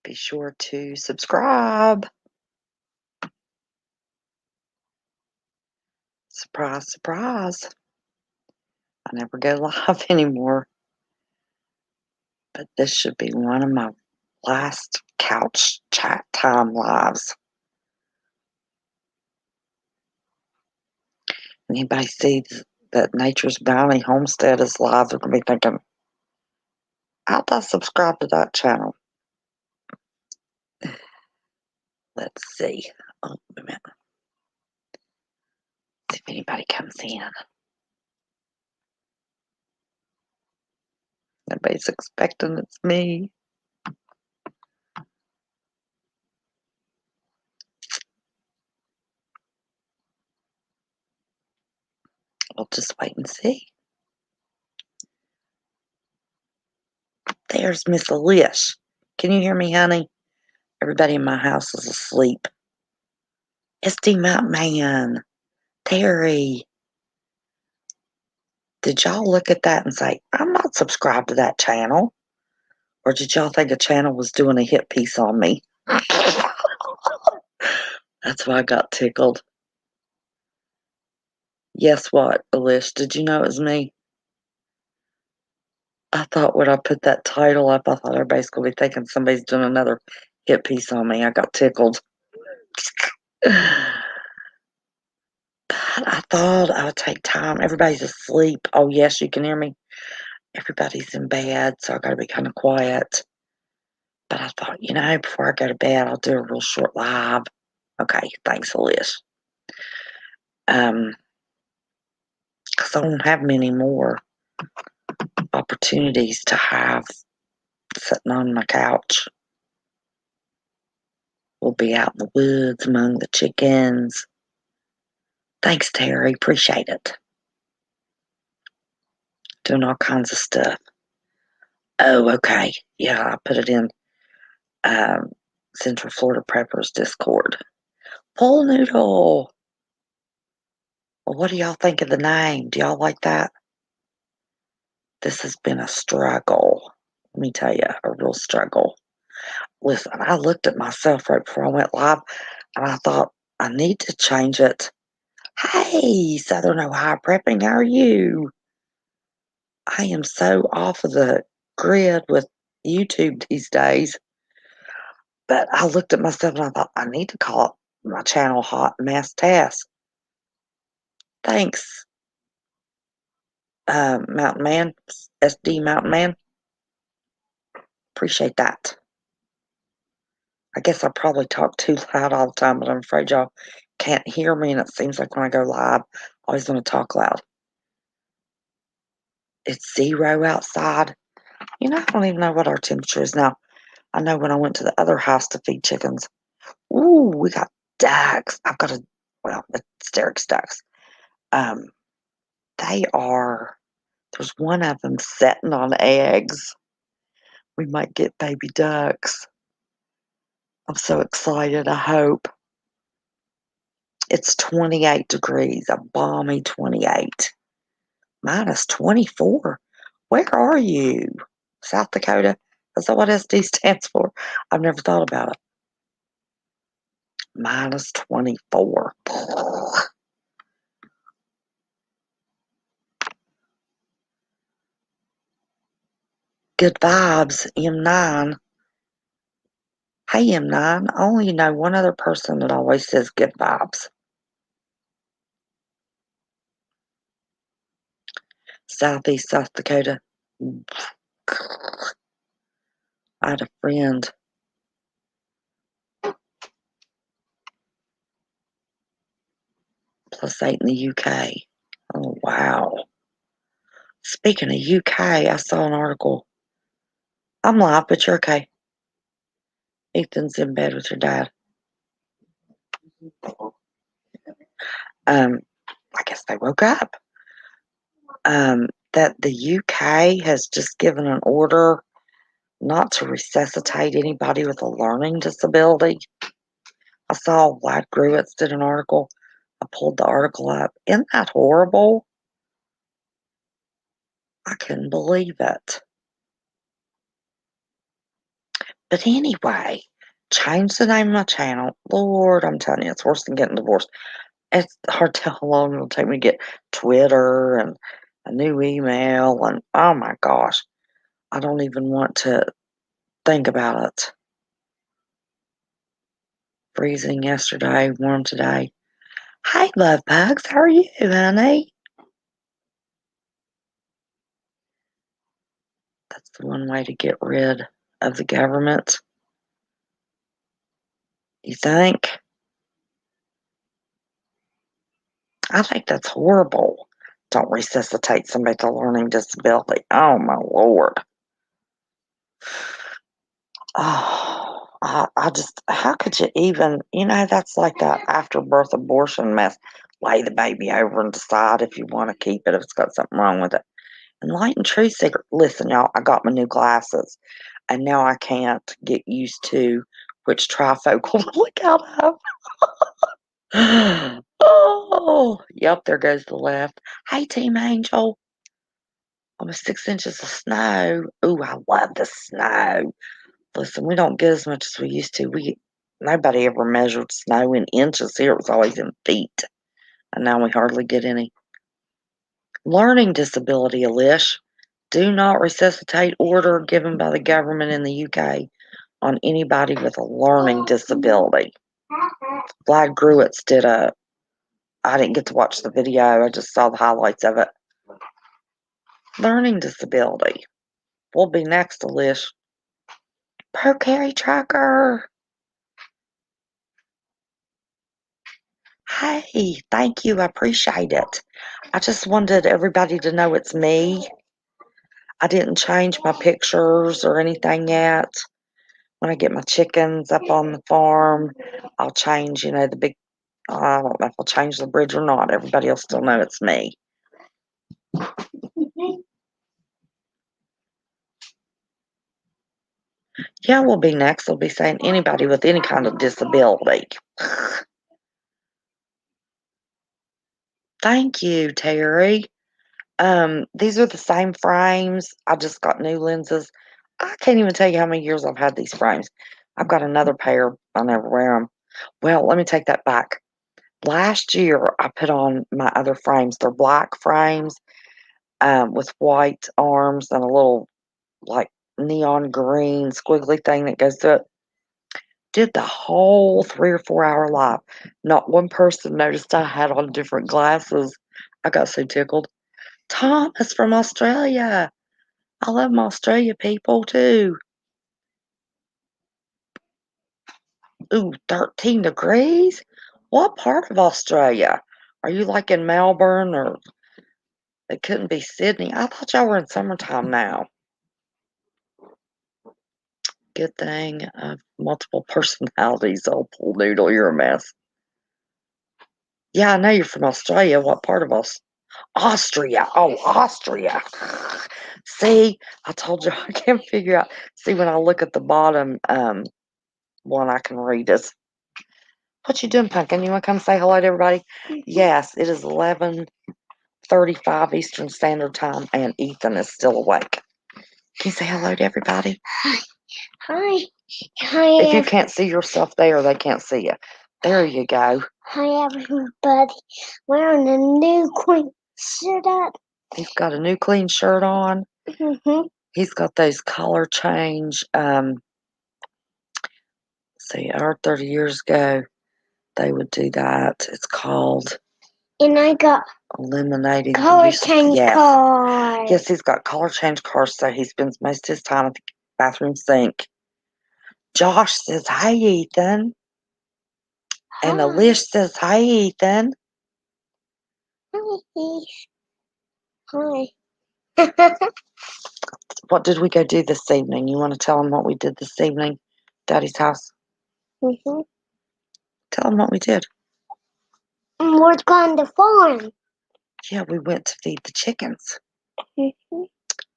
Be sure to subscribe. Surprise, surprise. I never go live anymore. But this should be one of my last couch chat time lives. Anybody see that Nature's Bounty Homestead is live, they're going to be thinking, how'd I subscribe to that channel? Let's see. Oh, wait a minute. See if anybody comes in. Nobody's expecting it's me. We'll just wait and see. There's Miss Alish. Can you hear me, honey? Everybody in my house is asleep. SD Mount Man. Terry. Did y'all look at that and say, I'm not subscribed to that channel? Or did y'all think a channel was doing a hit piece on me? That's why I got tickled. Guess what, Alish? Did you know it was me? I thought when I put that title up, I thought everybody's going to be thinking somebody's doing another hit piece on me. I got tickled. But I thought I would take time. Everybody's asleep. Oh, yes, you can hear me. Everybody's in bed, so I got to be kind of quiet. But I thought, before I go to bed, I'll do a real short live. Okay, thanks, Alish. Because I don't have many more opportunities to have sitting on my couch. We'll be out in the woods among the chickens. Thanks, Terry. Appreciate it. Doing all kinds of stuff. Oh, okay. Yeah, I put it in Central Florida Preppers Discord. Full Noodle. Well, what do y'all think of the name? Do y'all like that? This has been a struggle. Let me tell you, a real struggle. Listen, I looked at myself right before I went live, and I thought, I need to change it. Hey, Southern Ohio Prepping, how are you? I am so off of the grid with YouTube these days. But I looked at myself and I thought, I need to call my channel Hot Mess Task. Thanks, Mountain Man, SD Mountain Man. Appreciate that. I guess I probably talk too loud all the time, but I'm afraid y'all can't hear me, and it seems like when I go live, I always want to talk loud. It's 0 outside. I don't even know what our temperature is now. I know when I went to the other house to feed chickens, ooh, we got ducks. It's Derek's ducks. There's one of them setting on eggs. We might get baby ducks. I'm so excited, I hope. It's 28 degrees, a balmy 28. Minus 24. Where are you? South Dakota? Is that what SD stands for? I've never thought about it. Minus 24. Good vibes, M9. Hey, M9. I only know one other person that always says good vibes. Southeast South Dakota. I had a friend. +8 in the UK. Oh, wow. Speaking of UK, I saw an article. I'm live, but you're okay. Ethan's in bed with your dad. I guess they woke up. That the UK has just given an order not to resuscitate anybody with a learning disability. I saw Vlad Gruitz did an article. I pulled the article up. Isn't that horrible? I couldn't believe it. But anyway, change the name of my channel. Lord, I'm telling you, it's worse than getting divorced. It's hard to tell how long it'll take me to get Twitter and a new email, and oh my gosh, I don't even want to think about it. Freezing yesterday, warm today. Hey, love bugs, how are you, honey? That's the one way to get rid of the government. You think? I think that's horrible. Don't resuscitate somebody with a learning disability. Oh my lord. Oh, I just, how could you even, that's like that after birth abortion mess. Lay the baby over and decide if you want to keep it, if it's got something wrong with it. Enlightened truth seeker. Listen, y'all, I got my new glasses and now I can't get used to which trifocal to look out of. Oh, yep, there goes the left. Hey, Team Angel. Almost 6 inches of snow. Ooh, I love the snow. Listen, we don't get as much as we used to. Nobody ever measured snow in inches here. It was always in feet. And now we hardly get any. Learning disability, Alish. Do not resuscitate order given by the government in the UK on anybody with a learning disability. Vlad Gruitz I didn't get to watch the video. I just saw the highlights of it. Learning disability. We'll be next, Alish. Pro Carry Tracker. Hey, thank you. I appreciate it. I just wanted everybody to know it's me. I didn't change my pictures or anything yet. When I get my chickens up on the farm, I'll change, the big, I don't know if I'll change the bridge or not. Everybody will still know it's me. Yeah, we'll be next. They'll be saying anybody with any kind of disability. Thank you, Terry. These are the same frames. I just got new lenses. I can't even tell you how many years I've had these frames. I've got another pair. I never wear them. Well, let me take that back. Last year, I put on my other frames. They're black frames with white arms and a little like neon green squiggly thing that goes through it. Did the whole 3 or 4 hour live. Not one person noticed I had on different glasses. I got so tickled. Thomas from Australia. I love my Australia people too. Ooh, 13 degrees? What part of Australia? Are you like in Melbourne or it couldn't be Sydney? I thought y'all were in summertime now. Good thing I've multiple personalities. Oh, pool noodle, you're a mess. Yeah, I know you're from Australia. What part of Austria? Oh, Austria. See, I told you I can't figure out. See, when I look at the bottom one, I can read it. What you doing, Pumpkin? You want to come say hello to everybody? Yes, it is 11:35 Eastern Standard Time, and Ethan is still awake. Can you say hello to everybody? Hi. Hi. Hi. If you can't see yourself there, they can't see you. There you go. Hi, everybody. Wearing a new clean shirt up. He's got a new clean shirt on. He's got those color change. See, I heard 30 years ago they would do that. It's called. And I got eliminating color change cars. Yes, he's got color change cars, so he spends most of his time at the bathroom sink. Josh says, "Hey, Ethan." Hi. And Alish says, "Hey, Ethan." Hi. What did we go do this evening? You want to tell him what we did this evening? Daddy's house. Tell him what we did. We're going to farm. Yeah, we went to feed the chickens.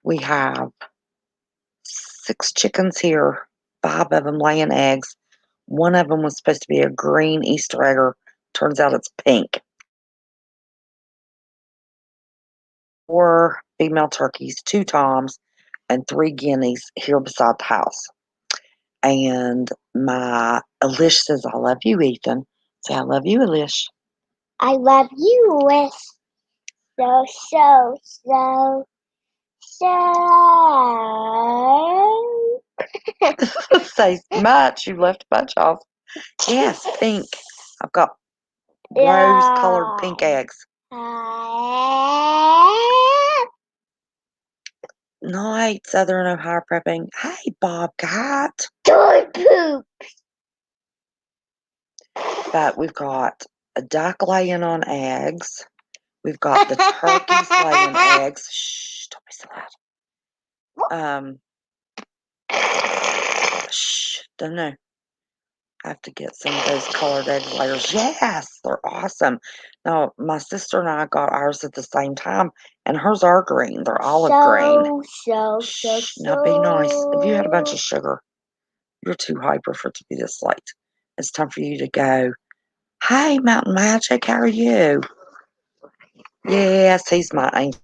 We have 6 chickens here. 5 of them laying eggs. One of them was supposed to be a green Easter egger. Turns out it's pink. 4 female turkeys, 2 toms, and 3 guineas here beside the house. And my Elish says, I love you, Ethan. Say, I love you, Elish. I love you, Liz. So. Say much. You left a bunch off. Yes, pink. I've got rose-colored pink eggs. Night, Southern Ohio prepping. Hey, Bobcat. Dog poop. But we've got a duck laying on eggs. We've got the turkeys laying eggs. Shh, don't be so loud. Shh, don't know. I have to get some of those colored egg layers. Yes, they're awesome. Now, my sister and I got ours at the same time, and hers are green. They're olive green. Shh, now be nice. If you had a bunch of sugar, you're too hyper for it to be this late. It's time for you to go. Hey, Mountain Magic, how are you? Yes, he's my angel.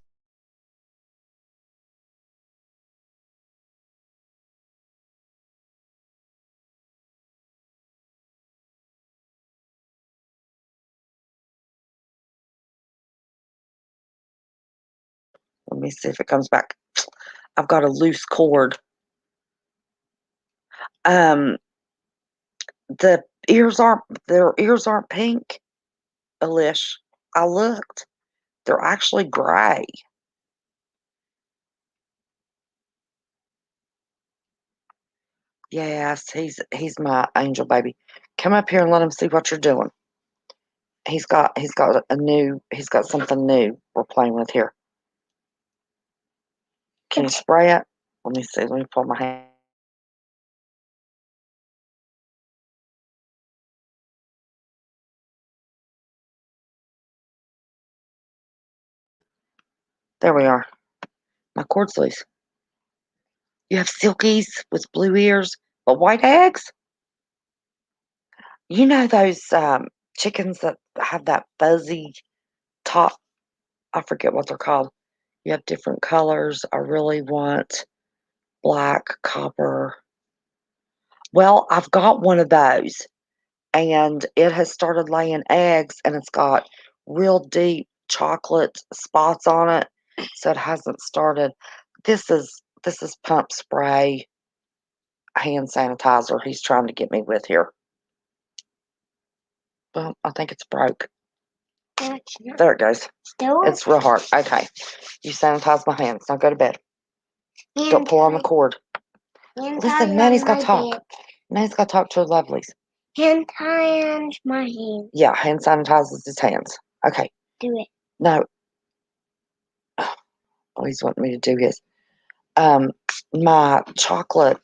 Let me see if it comes back. I've got a loose cord. Um, the their ears aren't pink, Elish. I looked. They're actually gray. Yes, he's my angel baby. Come up here and let him see what you're doing. He's got something new we're playing with here. Can you spray it? Let me see. Let me pull my hand. There we are. My cord's loose. You have silkies with blue ears, but white eggs? You know those chickens that have that fuzzy top? I forget what they're called. You have different colors. I really want black, copper. Well, I've got one of those, and it has started laying eggs, and it's got real deep chocolate spots on it, so it hasn't started. This is pump spray hand sanitizer he's trying to get me with here. Well, I think it's broke. There it goes. It's real hard. Okay. You sanitize my hands. Now go to bed. Don't pull on the cord. Listen, Maddie's got to talk. Maddie's got to talk to her lovelies. Hand sanitize my hands. Yeah, hand sanitizes his hands. Okay. Do it. No. Oh, he's wanting me to do his. My chocolate,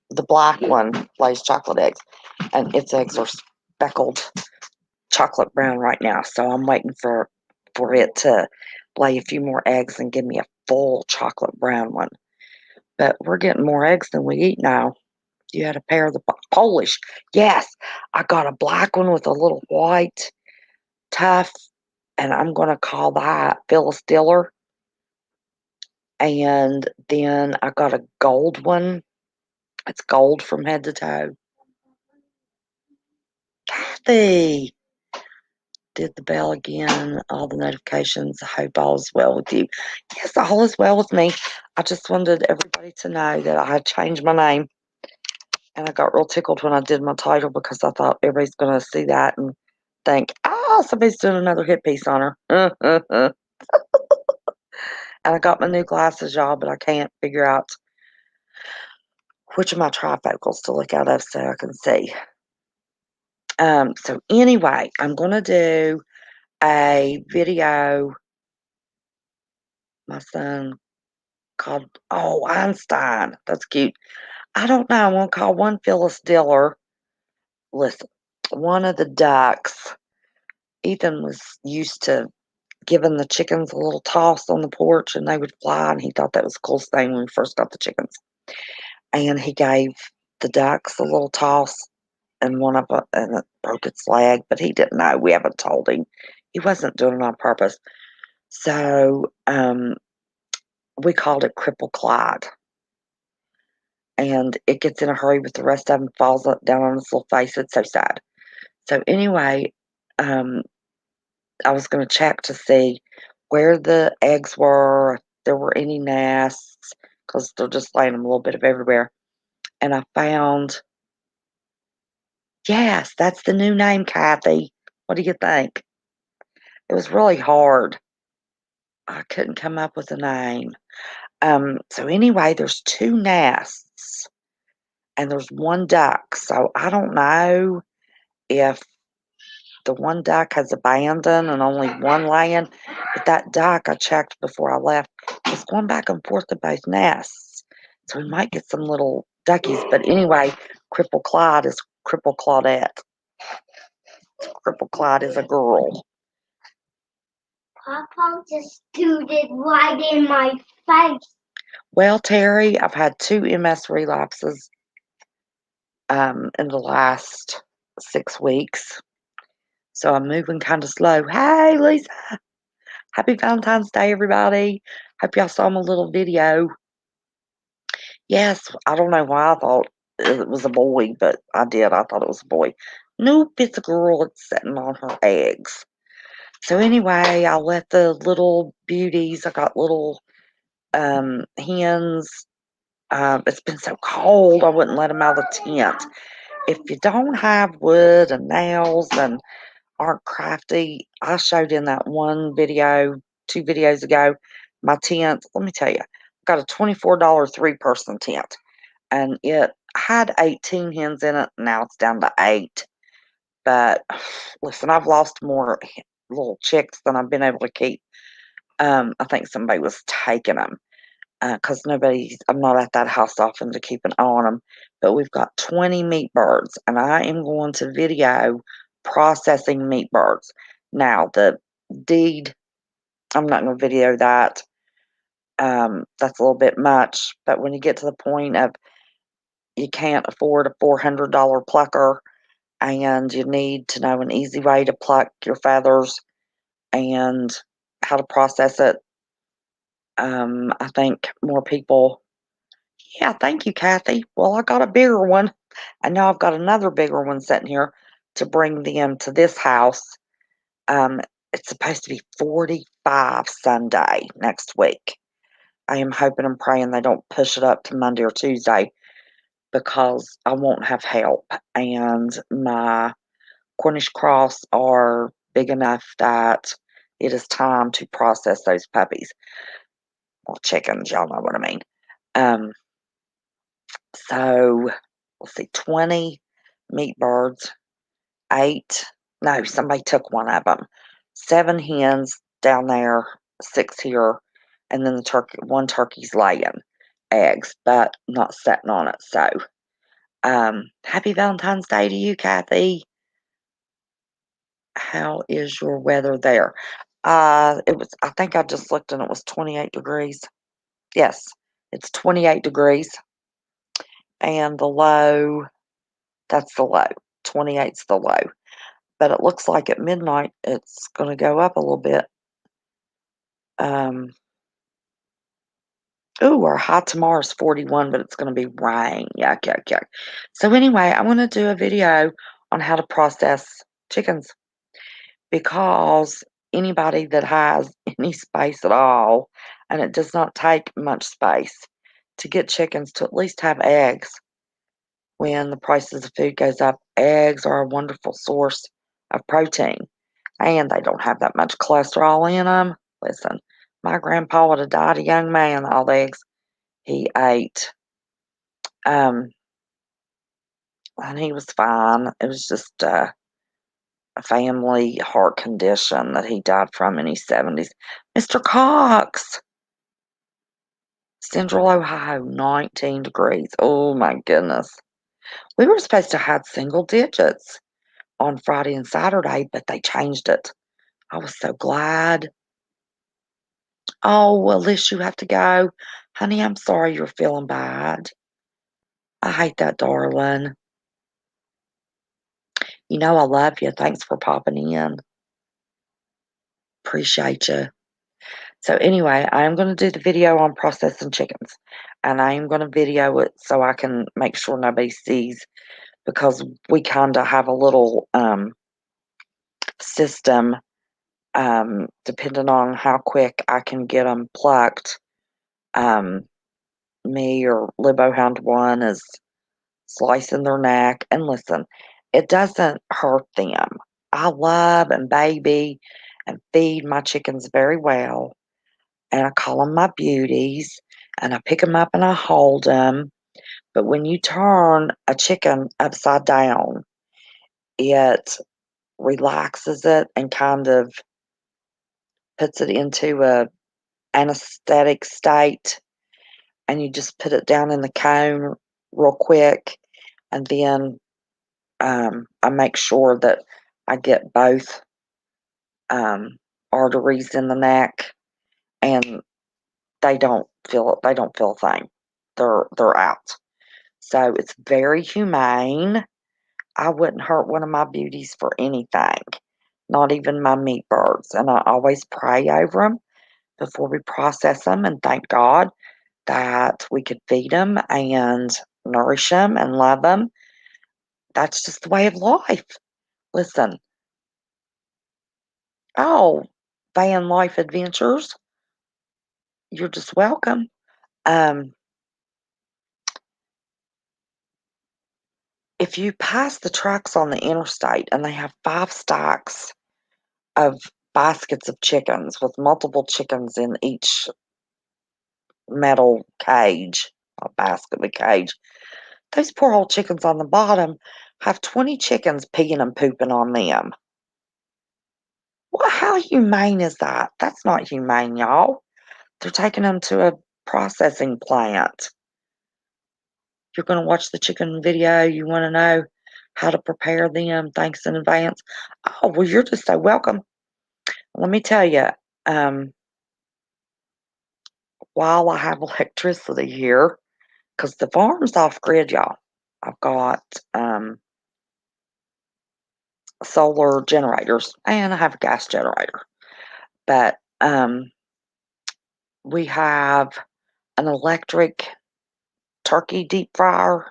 the black one, lays chocolate eggs, and its eggs are speckled chocolate brown right now. So I'm waiting for it to lay a few more eggs and give me a full chocolate brown one. But we're getting more eggs than we eat now. You had a pair of the Polish. Yes, I got a black one with a little white tuft, and I'm going to call that Phyllis Diller. And then I got a gold one. It's gold from head to toe. Kathy did the bell again, all the notifications. I hope all is well with you. Yes, all is well with me. I just wanted everybody to know that I had changed my name. And I got real tickled when I did my title because I thought everybody's going to see that and think, oh, somebody's doing another hit piece on her. And I got my new glasses, y'all, but I can't figure out which of my trifocals to look out of so I can see. So anyway, I'm going to do a video my son called, oh, Einstein. That's cute. I don't know. I'm going to call one Phyllis Diller. Listen, one of the ducks. Ethan was used to giving the chickens a little toss on the porch and they would fly, and he thought that was the coolest thing when we first got the chickens. And he gave the ducks a little toss, and one of them and it broke its leg, but he didn't know. We haven't told him. He wasn't doing it on purpose. So we called it Cripple Clyde. and it gets in a hurry with the rest of them, falls down on its little face. It's so sad. So anyway, I was going to check to see where the eggs were, if there were any nests, because they're just laying them a little bit of everywhere. And I found, yes, that's the new name, Kathy. What do you think? It was really hard. I couldn't come up with a name. So anyway, there's 2 nests and there's 1 duck. So I don't know if the 1 duck has abandoned and only 1 laying, but that duck I checked before I left is going back and forth to both nests. So we might get some little duckies. But anyway, Cripple Clyde is Cripple Claudette. Cripple Clyde is a girl. Papa just tooted right in my face. Well, Terry, I've had 2 MS relapses in the last 6 weeks. So I'm moving kind of slow. Hey, Lisa. Happy Valentine's Day, everybody. Hope y'all saw my little video. Yes, I don't know why I thought it was a boy, but I did. I thought it was a boy. Nope, it's a girl. It's sitting on her eggs. So anyway, I let the little beauties, I got little hens. It's been so cold, I wouldn't let them out of the tent. If you don't have wood and nails and aren't crafty, I showed in that one video, 2 videos ago, my tent. Let me tell you, I got a $24 3-person tent, and it had 18 hens in it. Now it's down to 8. But listen, I've lost more little chicks than I've been able to keep. I think somebody was taking them because I'm not at that house often to keep an eye on them. But we've got 20 meat birds, and I am going to video processing meat birds. Now, the deed, I'm not going to video that. That's a little bit much. But when you get to the point of you can't afford a $400 plucker and you need to know an easy way to pluck your feathers and how to process it, I think more people. Yeah, thank you, Kathy. Well, I got a bigger one, and now I've got another bigger one sitting here to bring them to this house. Um, it's supposed to be 45 Sunday next week. I am hoping and praying they don't push it up to Monday or Tuesday because I won't have help. And my Cornish cross are big enough that it is time to process those puppies. Well, chickens, y'all know what I mean. Um, so let's see, 20 meat birds, 8. No, somebody took one of them. 7 hens down there, 6 here, and then one turkey's laying eggs, but not sitting on it. So, happy Valentine's Day to you, Kathy. How is your weather there? I think I just looked and it was 28 degrees. Yes, it's 28 degrees. And the low, that's the low. 28's the low. But it looks like at midnight it's going to go up a little bit. Our high tomorrow is 41, but it's going to be rain. Yuck, yuck, yuck. So anyway, I'm going to do a video on how to process chickens because anybody that has any space at all, and it does not take much space to get chickens to at least have eggs when the prices of food goes up. Eggs are a wonderful source of protein, and they don't have that much cholesterol in them. Listen, my grandpa would have died a young man, all the eggs he ate. Um, and he was fine. It was just a family heart condition that he died from in his 70s. Mr. Cox, Central Ohio, 19 degrees. Oh my goodness. We were supposed to have single digits on Friday and Saturday, but they changed it. I was so glad. Oh, well, Liz, you have to go. Honey, I'm sorry you're feeling bad. I hate that, darling. You know I love you. Thanks for popping in. Appreciate you. So anyway, I am going to do the video on processing chickens, and I am going to video it so I can make sure nobody sees, because we kind of have a little system, depending on how quick I can get them plucked. Um, Me or Libo Hound One is slicing their neck, and listen, it doesn't hurt them. I love and baby and feed my chickens very well, and I call them my beauties, and I pick them up and I hold them. But when you turn a chicken upside down, it relaxes it and kind of puts it into a anesthetic state, and you just put it down in the cone real quick, and then I make sure that I get both arteries in the neck, and they don't feel a thing. They're out. So it's very humane. I wouldn't hurt one of my beauties for anything, not even my meat birds. And I always pray over them before we process them and thank God that we could feed them and nourish them and love them. That's just the way of life. Listen, oh, van life adventures, you're just welcome. Um, if you pass the trucks on the interstate and they have 5 stacks of baskets of chickens with multiple chickens in each metal cage, a basket, a cage, those poor old chickens on the bottom have 20 chickens peeing and pooping on them. Well, how humane is that? That's not humane, y'all. They're taking them to a processing plant. You're going to watch the chicken video. You want to know how to prepare them. Thanks in advance. Oh, well, you're just so welcome. Let me tell you, um, while I have electricity here, because the farm's off grid, y'all, I've got solar generators and I have a gas generator. But we have an electric turkey deep fryer,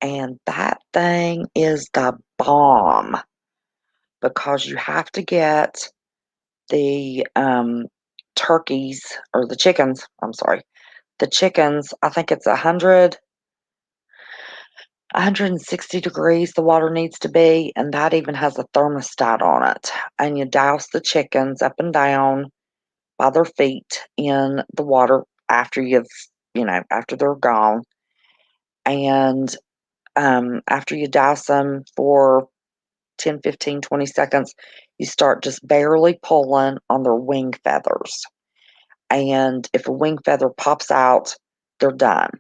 and that thing is the bomb because you have to get the turkeys or the chickens. I'm sorry, the chickens. I think it's 160 degrees the water needs to be, and that even has a thermostat on it. And you douse the chickens up and down by their feet in the water after after they're gone. And after you douse them for 10, 15, 20 seconds, you start just barely pulling on their wing feathers. And if a wing feather pops out, they're done.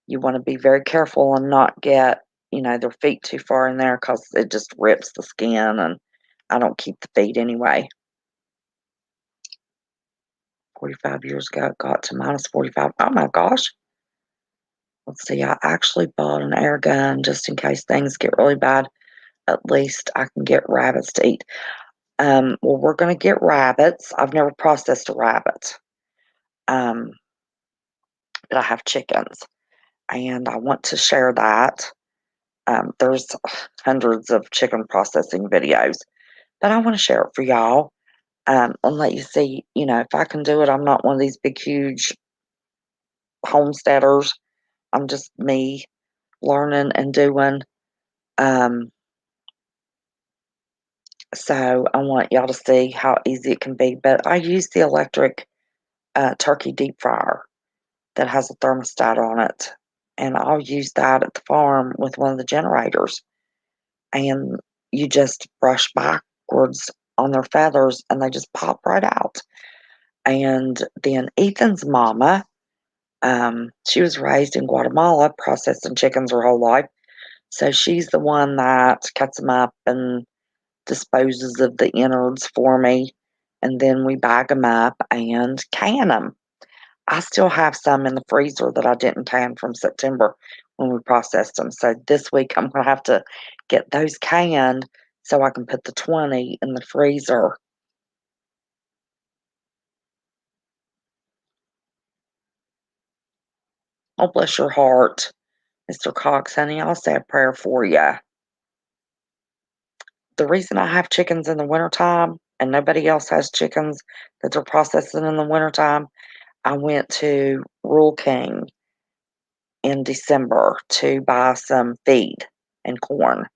You want to be very careful and not get, their feet too far in there because it just rips the skin, and I don't keep the feet anyway. 45 years ago, it got to minus 45. Oh my gosh. Let's see, I actually bought an air gun just in case things get really bad. At least I can get rabbits to eat. Well, we're going to get rabbits. I've never processed a rabbit, um, but I have chickens, and I want to share that. There's hundreds of chicken processing videos, but I want to share it for y'all, and let you see, if I can do it. I'm not one of these big, huge homesteaders. I'm just me learning and doing. Um, so I want y'all to see how easy it can be. But I use the electric turkey deep fryer that has a thermostat on it, and I'll use that at the farm with one of the generators. And you just brush backwards on their feathers, and they just pop right out. And then Ethan's mama, she was raised in Guatemala, processing chickens her whole life. So she's the one that cuts them up and disposes of the innards for me. And then we bag them up and can them. I still have some in the freezer that I didn't can from September when we processed them. So this week I'm going to have to get those canned so I can put the 20 in the freezer. Oh, bless your heart, Mr. Cox, honey. I'll say a prayer for you. The reason I have chickens in the wintertime and nobody else has chickens that they're processing in the wintertime, I went to Rural King in December to buy some feed and corn,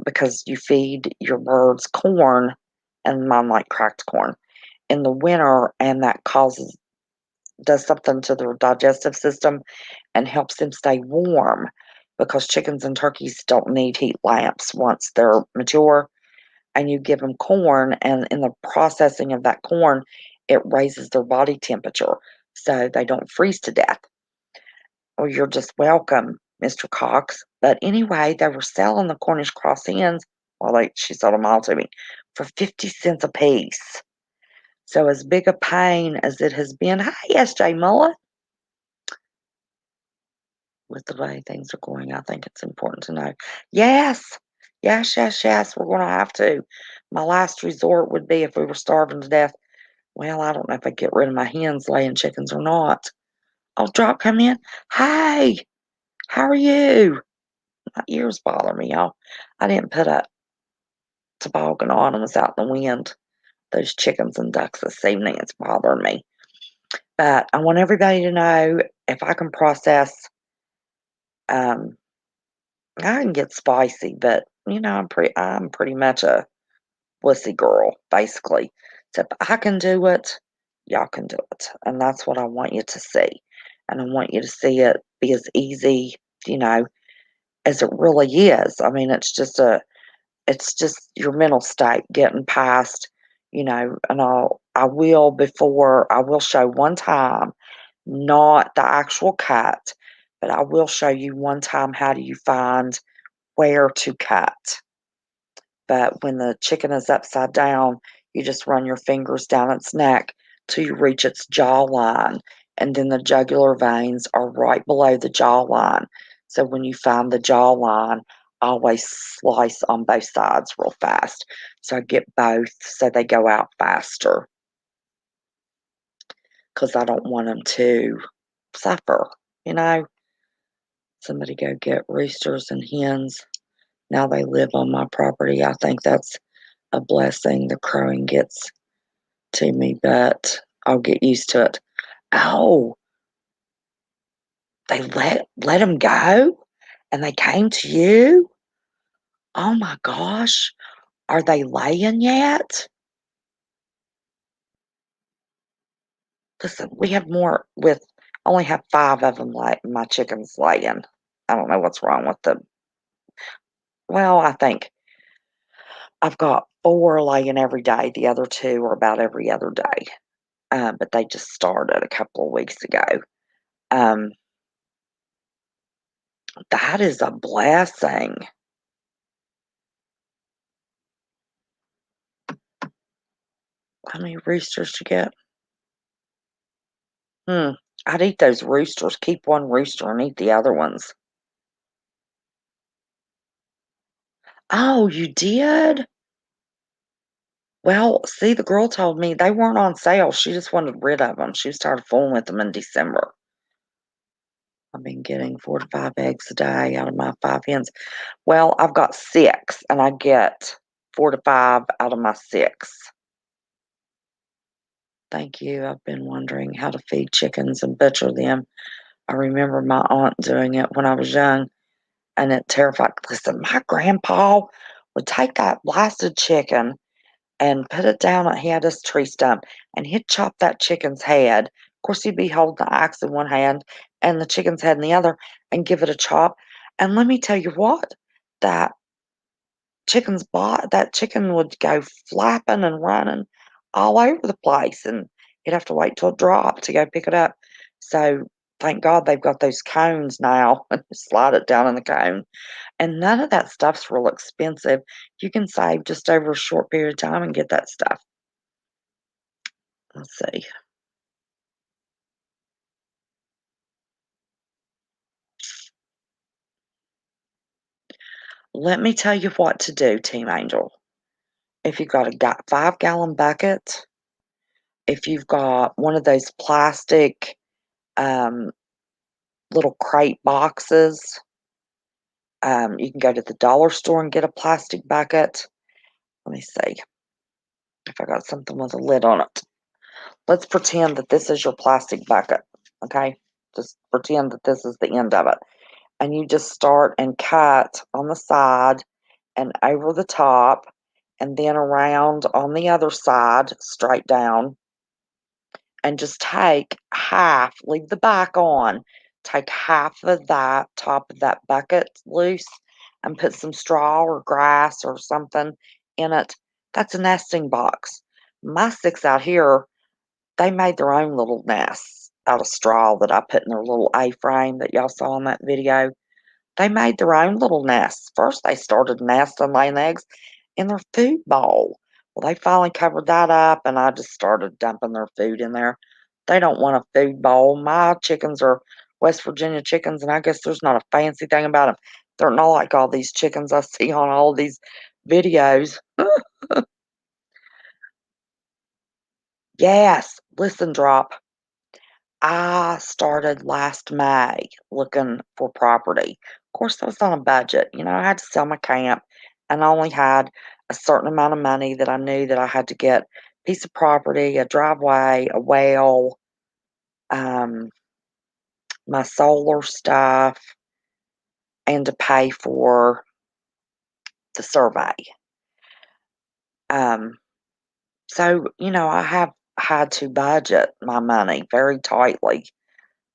because you feed your birds corn, and mine like cracked corn, in the winter, and that does something to their digestive system and helps them stay warm because chickens and turkeys don't need heat lamps once they're mature. And you give them corn, and in the processing of that corn, it raises their body temperature so they don't freeze to death. Well, you're just welcome, Mr. Cox. But anyway, they were selling the Cornish cross hens, well, she sold them all to me, for 50 cents a piece. So as big a pain as it has been, hi, S.J. Mullet. With the way things are going, I think it's important to know. Yes, yes, yes, yes, we're going to have to. My last resort would be if we were starving to death. Well, I don't know if I'd get rid of my hens laying chickens or not. Oh, Drop come in. Hey, how are you? My ears bother me, y'all. I didn't put a toboggan on and was out in the wind. Those chickens and ducks this evening, it's bothering me. But I want everybody to know if I can process, um, I can get spicy, but I'm pretty much a wussy girl, basically. So if I can do it, y'all can do it. And that's what I want you to see. And I want you to see it be as easy, you know, as it really is. I mean, it's just your mental state getting past, and I will show one time, not the actual cut, but I will show you one time how do you find where to cut. But when the chicken is upside down, you just run your fingers down its neck till you reach its jawline, and then the jugular veins are right below the jawline. So when you find the jawline, always slice on both sides real fast. So I get both so they go out faster because I don't want them to suffer, you know? Somebody go get roosters and hens. Now they live on my property. I think that's a blessing. The crowing gets to me, but I'll get used to it. Oh, they let him go, and they came to you. Oh my gosh, are they laying yet? Listen, we have more with only have 5 of them. Like my chickens laying. I don't know what's wrong with them. Well, I think I've got 4 laying every day. The other 2 are about every other day. But they just started a couple of weeks ago. Um, that is a blessing. How many roosters you get? Hmm. I'd eat those roosters. Keep one rooster and eat the other ones. Oh, you did? Well, see, the girl told me they weren't on sale. She just wanted rid of them. She started fooling with them in December. I've been getting 4 to 5 eggs a day out of my 5 hens. Well, I've got 6, and I get 4 to 5 out of my 6. Thank you. I've been wondering how to feed chickens and butcher them. I remember my aunt doing it when I was young, and it terrified. Listen, my grandpa would take that blasted chicken and put it down. He had this tree stump, and he'd chop that chicken's head. Of course, he'd be holding the axe in one hand and the chicken's head in the other, and give it a chop. And let me tell you what, that that chicken would go flapping and running all over the place, and you'd have to wait till it dropped to go pick it up. So thank God they've got those cones now, and slide it down in the cone. And none of that stuff's real expensive. You can save just over a short period of time and get that stuff. Let's see. Let me tell you what to do, Team Angel. If you've got a 5-gallon bucket, if you've got one of those plastic, um, little crate boxes. You can go to the dollar store and get a plastic bucket. Let me see if I got something with a lid on it. Let's pretend that this is your plastic bucket, okay? Just pretend that this is the end of it. And you just start and cut on the side and over the top, and then around on the other side, straight down, and just take half, leave the back on, take half of that top of that bucket loose and put some straw or grass or something in it. That's a nesting box. My six out here, they made their own little nests out of straw that I put in their little A-frame that y'all saw in that video. They made their own little nests. First, they started nesting, laying eggs in their food bowl. Well, they finally covered that up, and I just started dumping their food in there. They don't want a food bowl. My chickens are West Virginia chickens, and I guess there's not a fancy thing about them. They're not like all these chickens I see on all these videos. Yes, listen, Drop. I started last May looking for property. Of course, I was on a budget. I had to sell my camp and I only had a certain amount of money that I knew that I had to get a piece of property, a driveway, a well, um, my solar stuff, and to pay for the survey. Um, so, I have had to budget my money very tightly.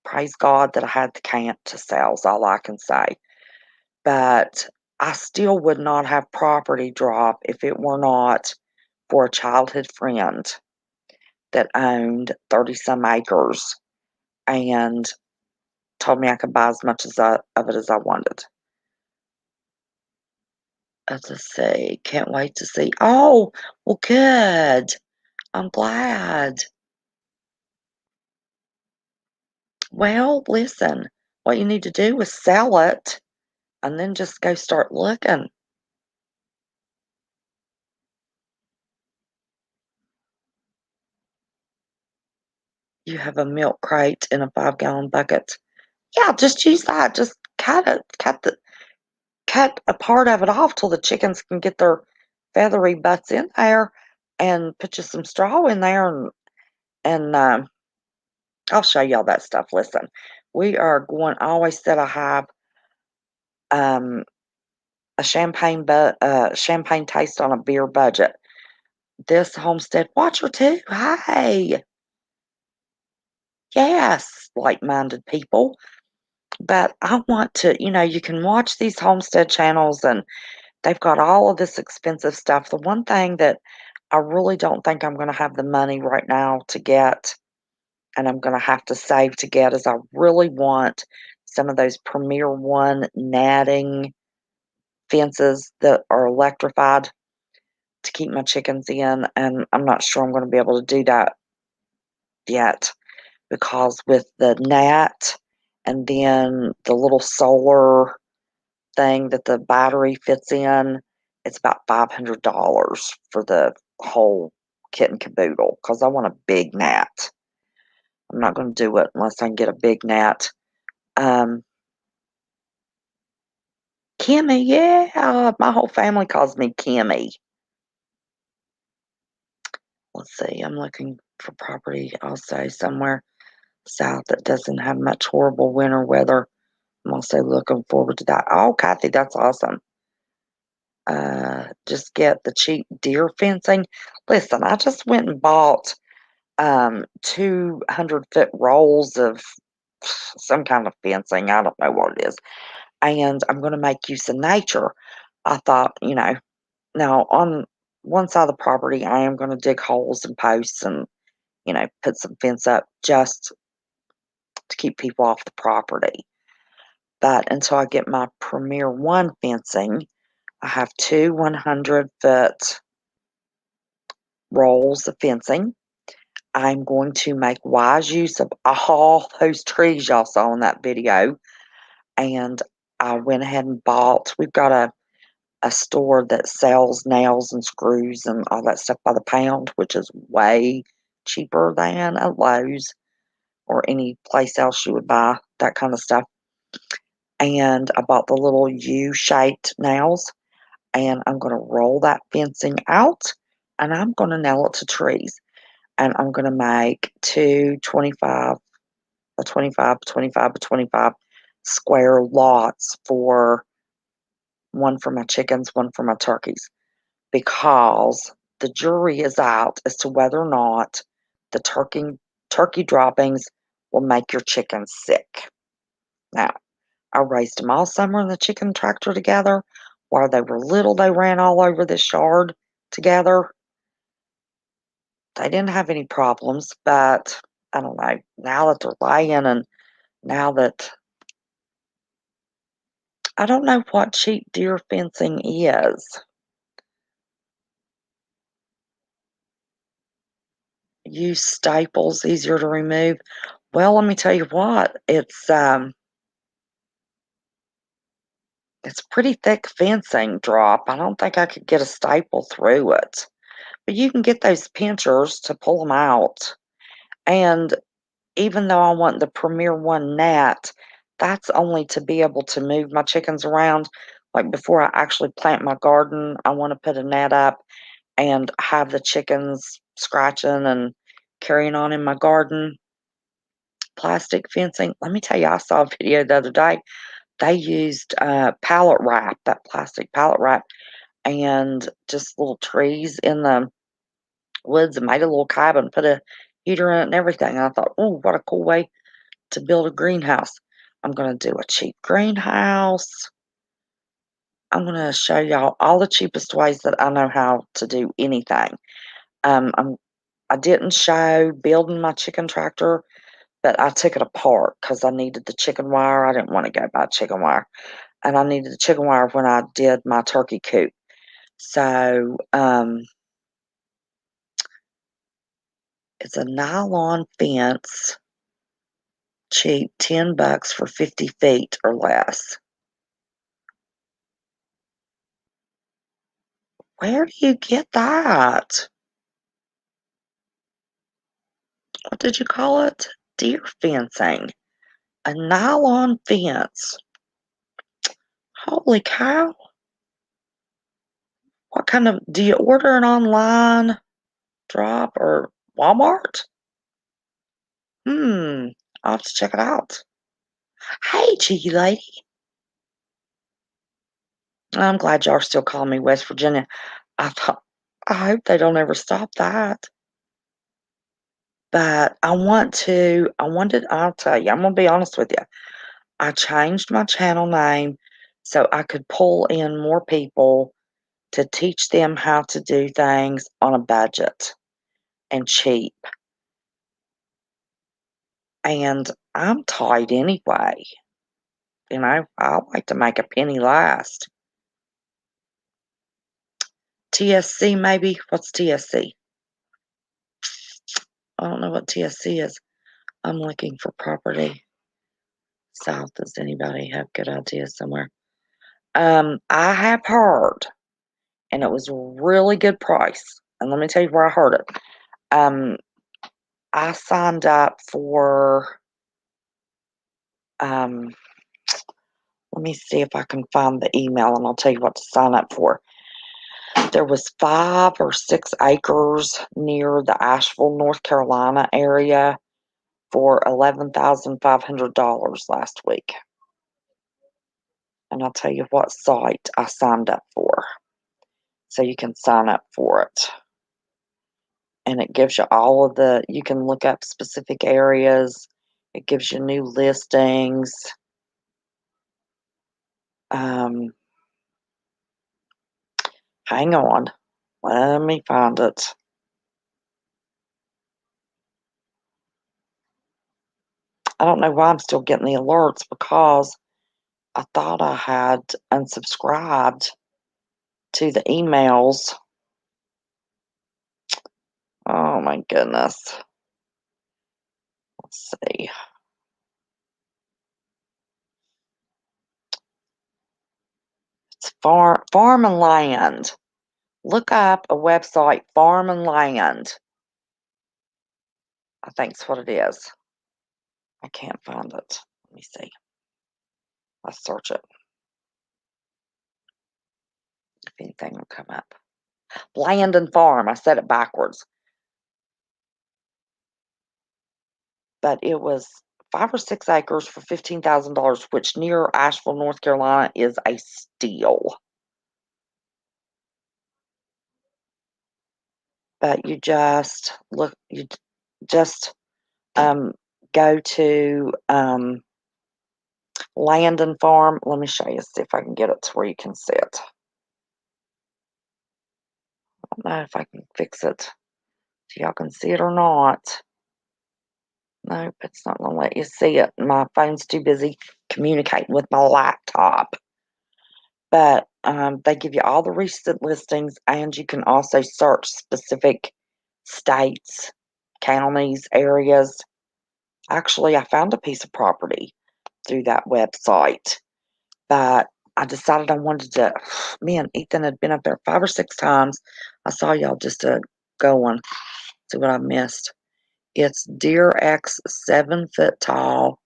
Praise God that I had the camp to sell, is all I can say. But I still would not have property drop if it were not for a childhood friend that owned 30 some acres and told me I could buy as much of it as I wanted. Let's see. Can't wait to see. Oh, well, good. I'm glad. Well, listen, what you need to do is sell it and then just go start looking. You have a milk crate in a 5-gallon bucket. Yeah, just use that. Just cut a part of it off till the chickens can get their feathery butts in there, and put you some straw in there, and I'll show y'all that stuff. Listen, we are going. I always said I have um a champagne taste on a beer budget. This homestead watcher too. Hey, yes, like-minded people. But I want to, you can watch these homestead channels and they've got all of this expensive stuff. The one thing that I really don't think I'm gonna have the money right now to get, and I'm gonna have to save to get, is I really want some of those Premier One natting fences that are electrified to keep my chickens in, and I'm not sure I'm gonna be able to do that yet because with the net and then the little solar thing that the battery fits in, it's about $500 for the whole kit and caboodle because I want a big gnat. I'm not going to do it unless I can get a big gnat. Um, Kimmy, yeah, my whole family calls me Kimmy. Let's see, I'm looking for property also somewhere south that doesn't have much horrible winter weather. I'm also looking forward to that. Oh, Kathy, that's awesome. Just get the cheap deer fencing. Listen, I just went and bought 200-foot rolls of some kind of fencing. I don't know what it is. And I'm going to make use of nature. I thought, now on one side of the property, I am going to dig holes and posts and, put some fence up just to keep people off the property. But until I get my Premier One fencing, I have two 100-foot rolls of fencing. I'm going to make wise use of all those trees y'all saw in that video. And I went ahead and bought, we've got a store that sells nails and screws and all that stuff by the pound, which is way cheaper than at Lowe's or any place else you would buy that kind of stuff. and I bought the little U-shaped nails, and I'm gonna roll that fencing out, and I'm gonna nail it to trees, and I'm gonna make two 25, a 25, 25, 25 square lots for one for my chickens, one for my turkeys, because the jury is out as to whether or not the turkey droppings will make your chickens sick. Now, I raised them all summer in the chicken tractor together. While they were little, they ran all over this yard together. They didn't have any problems, but I don't know. Now that they're laying and now that I don't know what cheap deer fencing is. Use staples, easier to remove. Well, let me tell you what, it's pretty thick fencing drop. I don't think I could get a staple through it. But you can get those pinchers to pull them out. And even though I want the Premier One net, that's only to be able to move my chickens around. Like before I actually plant my garden, I want to put a net up and have the chickens scratching and carrying on in my garden. Plastic fencing. Let me tell you, I saw a video the other day. They used pallet wrap, that plastic pallet wrap, and just little trees in the woods and made a little cabin, put a heater in it and everything. And I thought, oh, what a cool way to build a greenhouse. I'm going to do a cheap greenhouse. I'm going to show y'all all the cheapest ways that I know how to do anything. Um, I'm, I didn't show building my chicken tractor, but I took it apart because I needed the chicken wire. I didn't want to go buy chicken wire. And I needed the chicken wire when I did my turkey coop. So it's a nylon fence, cheap, $10 for 50 feet or less. Where do you get that? What did you call it? Deer fencing. A nylon fence. Holy cow. What kind of, do you order it online, drop, or Walmart? Hmm, I'll have to check it out. Hey, cheeky lady. I'm glad y'all are still calling me West Virginia. I thought, I hope they don't ever stop that. But I'll tell you, I'm going to be honest with you. I changed my channel name so I could pull in more people to teach them how to do things on a budget and cheap. And I'm tight anyway. You know, I like to make a penny last. TSC maybe? What's TSC? I don't know what TSC is. I'm looking for property south. Does anybody have good ideas somewhere? I have heard, and it was a really good price. And let me tell you where I heard it. I signed up for, um, let me see if I can find the email and I'll tell you what to sign up for. There was 5 or 6 acres near the Asheville, North Carolina area for $11,500 last week. And I'll tell you what site I signed up for. So you can sign up for it. And it gives you all of you can look up specific areas. It gives you new listings. Um, Hang on. Let me find it. I don't know why I'm still getting the alerts because I thought I had unsubscribed to the emails. Oh my goodness. Let's see. It's farm and land. Look up a website, Farm and Land. I think it's what it is. I can't find it. Let me see. Let's search it. If anything will come up. Land and Farm. I said it backwards. But it was 5 or 6 acres for $15,000, which near Asheville, North Carolina is a steal. But you just look, you just go to Land and Farm. Let me show you, see if I can get it to where you can see it. I don't know if I can fix it so y'all can see it or not. Nope, it's not going to let you see it. My phone's too busy communicating with my laptop. But they give you all the recent listings, and you can also search specific states, counties, areas. Actually, I found a piece of property through that website, but I decided I wanted to. Me and Ethan had been up there 5 or 6 times. I saw y'all just going. See what I missed. It's Deer X, 7 foot tall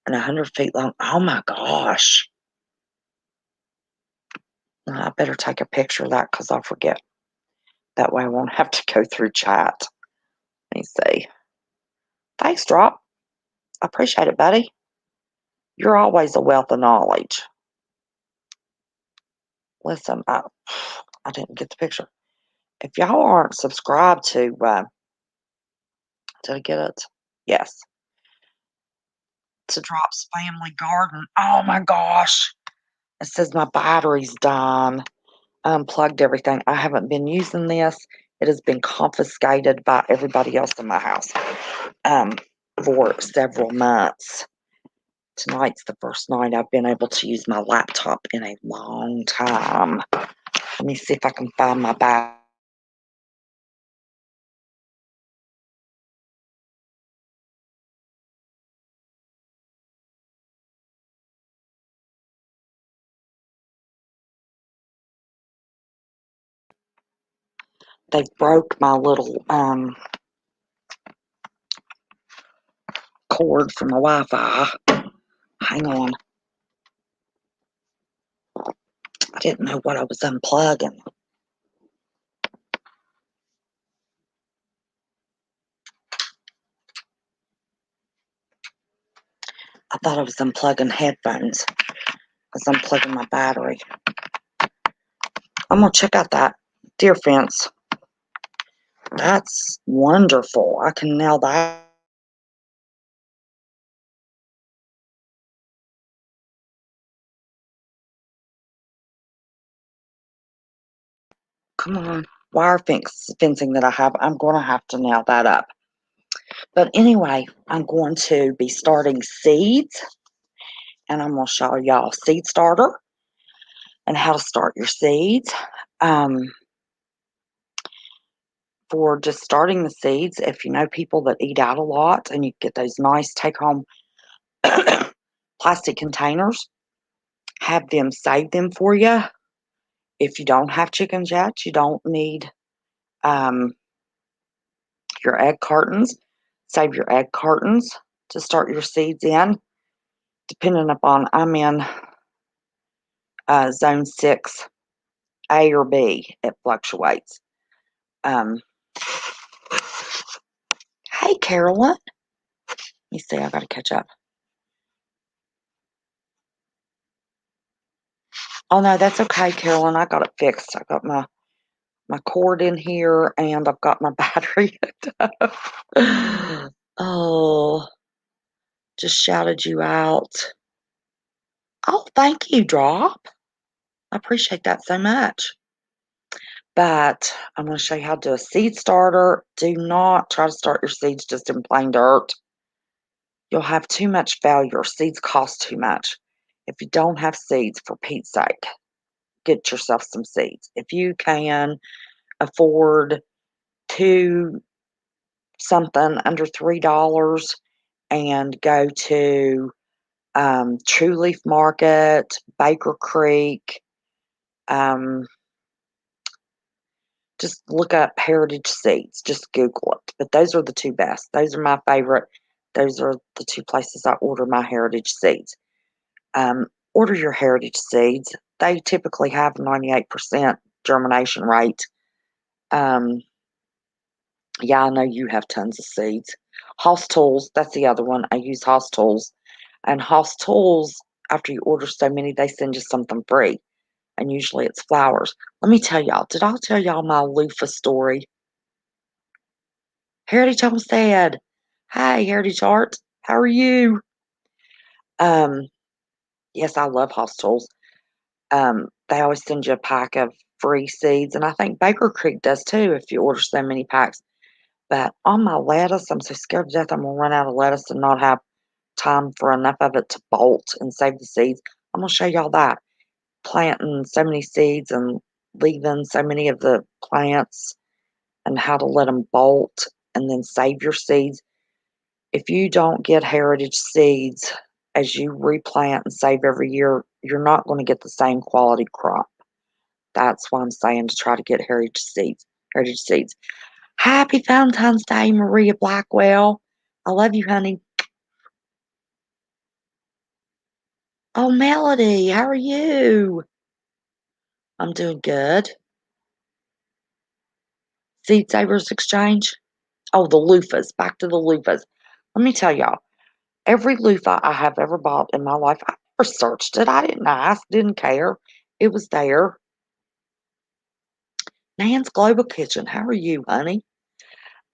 and 100 feet long. Oh my gosh. I better take a picture of that because I'll forget. That way I won't have to go through chat. Let me see. Thanks, Drop. I appreciate it, buddy. You're always a wealth of knowledge. Listen, I didn't get the picture. If y'all aren't subscribed to, did I get it? Yes. To Drop's Family Garden. Oh my gosh. It says my battery's done. I unplugged everything. I haven't been using this. It has been confiscated by everybody else in my house for several months. Tonight's the first night I've been able to use my laptop in a long time. Let me see if I can find my battery. They broke my little cord from my Wi-Fi. Hang on. I didn't know what I was unplugging. I thought I was unplugging headphones. I was unplugging my battery. I'm going to check out that deer fence. That's wonderful. I can nail that. Come on. Wire fencing that I have, I'm going to have to nail that up. But anyway, I'm going to be starting seeds. And I'm going to show y'all seed starter and how to start your seeds. For just starting the seeds, if you know people that eat out a lot and you get those nice take-home plastic containers, have them save them for you. If you don't have chickens yet, you don't need your egg cartons. Save your egg cartons to start your seeds in. Depending upon, I'm in zone 6, A or B. It fluctuates. Hey, Carolyn. Let me see. I got to catch up. Oh no, that's okay, Carolyn. I got it fixed. I got my cord in here, and I've got my battery hooked up. Oh, just shouted you out. Oh, thank you, Drop. I appreciate that so much. But I'm going to show you how to do a seed starter. Do not try to start your seeds just in plain dirt. You'll have too much failure. Seeds cost too much. If you don't have seeds, for Pete's sake, get yourself some seeds. If you can afford to something under $3 and go to True Leaf Market, Baker Creek, just look up Heritage Seeds. Just Google it. But those are the two best. Those are my favorite. Those are the two places I order my Heritage Seeds. order your heritage seeds. They typically have 98% germination rate. Um, yeah, I know you have tons of seeds. Hoss Tools, that's the other one. I use Hoss Tools. And Hoss Tools, after you order so many, they send you something free. And usually it's flowers. Let me tell y'all, did I tell y'all my loofah story? Heritage Homestead. Hi, Heritage Art. How are you? Um, yes, I love Hoss Tools. They always send you a pack of free seeds, and I think Baker Creek does too if you order so many packs. But on my lettuce, I'm so scared to death I'm gonna run out of lettuce and not have time for enough of it to bolt and save the seeds. I'm gonna show y'all that. Planting so many seeds and leaving so many of the plants and how to let them bolt and then save your seeds. If you don't get heritage seeds as you replant and save every year, you're not going to get the same quality crop. That's why I'm saying to try to get heritage seeds. Heritage seeds. Happy Valentine's Day, Maria Blackwell. I love you, honey. Oh, Melody, how are you? I'm doing good. Seed Savers Exchange. Oh, the loofahs. Back to the loofahs. Let me tell y'all, every loofah I have ever bought in my life, I never searched it. I didn't ask, didn't care. It was there. Nan's Global Kitchen. How are you, honey?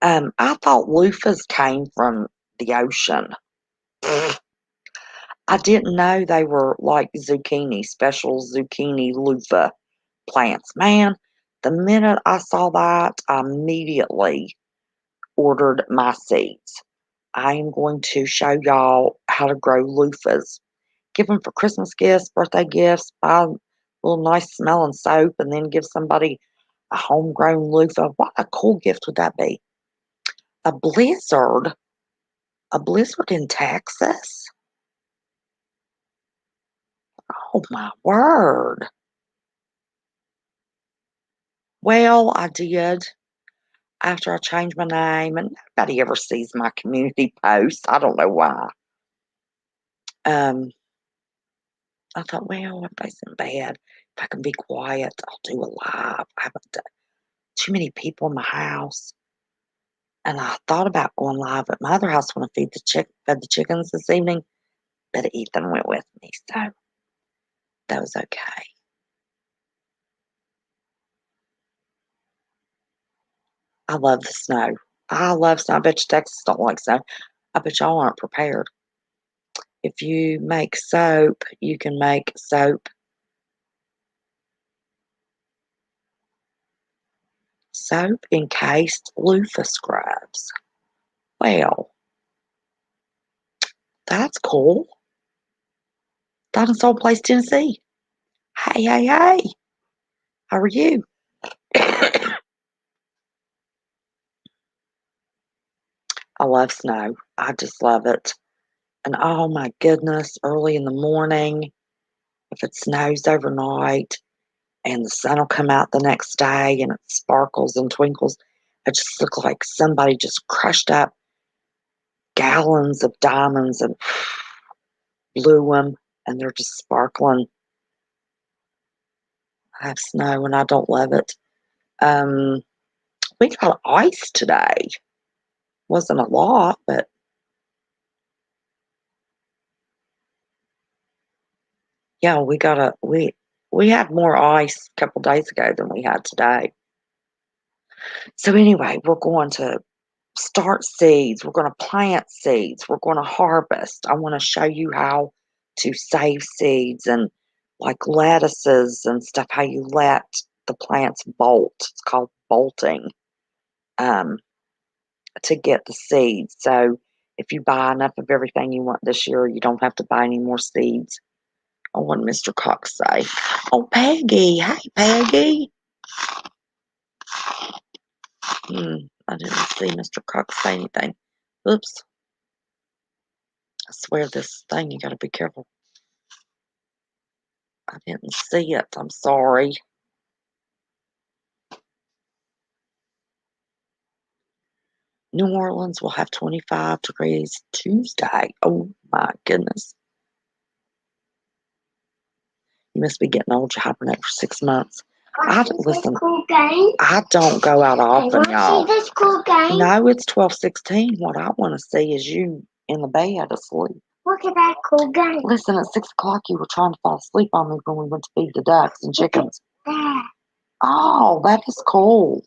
I thought loofahs came from the ocean. I didn't know they were like zucchini, special zucchini loofah plants. Man, the minute I saw that, I immediately ordered my seeds. I am going to show y'all how to grow loofahs. Give them for Christmas gifts, birthday gifts, buy a little nice smelling soap, and then give somebody a homegrown loofah. What a cool gift would that be? A blizzard? A blizzard in Texas? Oh my word. Well, I did after I changed my name, and nobody ever sees my community posts. I don't know why. Um, I thought, well, if everybody's in bed, if I can be quiet, I'll do a live. I haven't done too many people in my house. And I thought about going live at my other house when I fed the chickens this evening, but Ethan went with me, so that was okay. I love the snow. I love snow. I bet you Texas don't like snow. I bet y'all aren't prepared. If you make soap, you can make soap encased loofah scrubs. Well, that's cool. Dinosaur Place, Tennessee. Hey, hey, hey. How are you? I love snow. I just love it. And oh my goodness, early in the morning, if it snows overnight and the sun will come out the next day and it sparkles and twinkles, it just looks like somebody just crushed up gallons of diamonds and blew them and they're just sparkling. I have snow and I don't love it. Um, we got ice today. Wasn't a lot, but yeah, we had more ice a couple days ago than we had today. So anyway, we're going to start seeds. We're going to plant seeds. We're going to harvest. I want to show you how to save seeds and like lettuces and stuff, how you let the plants bolt. It's called bolting um, to get the seeds. So if you buy enough of everything you want this year, you don't have to buy any more seeds. Oh, what did Mr. Cox say? Oh, Peggy. Hey, Peggy. I didn't see Mr. Cox say anything. Oops. I swear this thing, you got to be careful. I didn't see it. I'm sorry. New Orleans will have 25 degrees Tuesday. Oh my goodness. You must be getting old. You hibernate for 6 months. Listen, Cool game. I don't go out often, y'all. See this cool game? No, it's 12:16. What I want to see is you in the bed asleep. Look at that cool game. Listen, at 6 o'clock, you were trying to fall asleep on me when we went to feed the ducks and chickens. Oh, that is cool.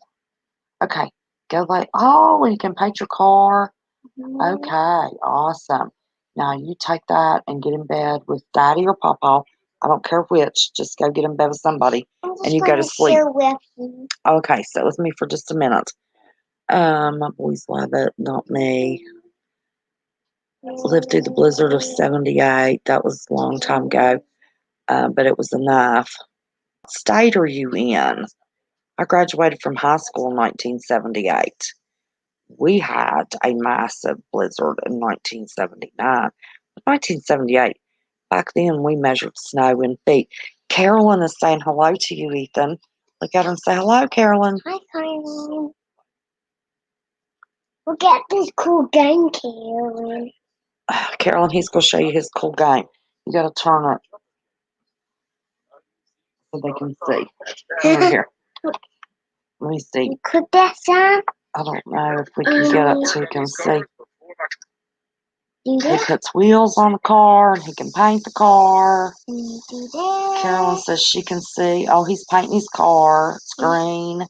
Okay, go lay. Oh, and you can paint your car. Okay, awesome. Now you take that and get in bed with Daddy or Papa. I don't care which. Just go get in bed with somebody, and you go to sleep. Share with you. Okay, sit with me for just a minute. My boys love it, not me. Lived through the blizzard of '78. That was a long time ago, but it was enough. What state are you in? I graduated from high school in 1978. We had a massive blizzard in 1979. 1978, back then we measured snow in feet. Carolyn is saying hello to you, Ethan. Look at her and say hello, Carolyn. Hi, Carolyn. Look at this cool game, Carolyn. Carolyn, he's going to show you his cool game. You got to turn it so they can see. Over here. Let me see. Click that sign. I don't know if we can get it so you can see. Do He this. puts wheels on the car and he can paint the car. Do that. Carolyn says she can see. Oh, he's painting his car. It's green.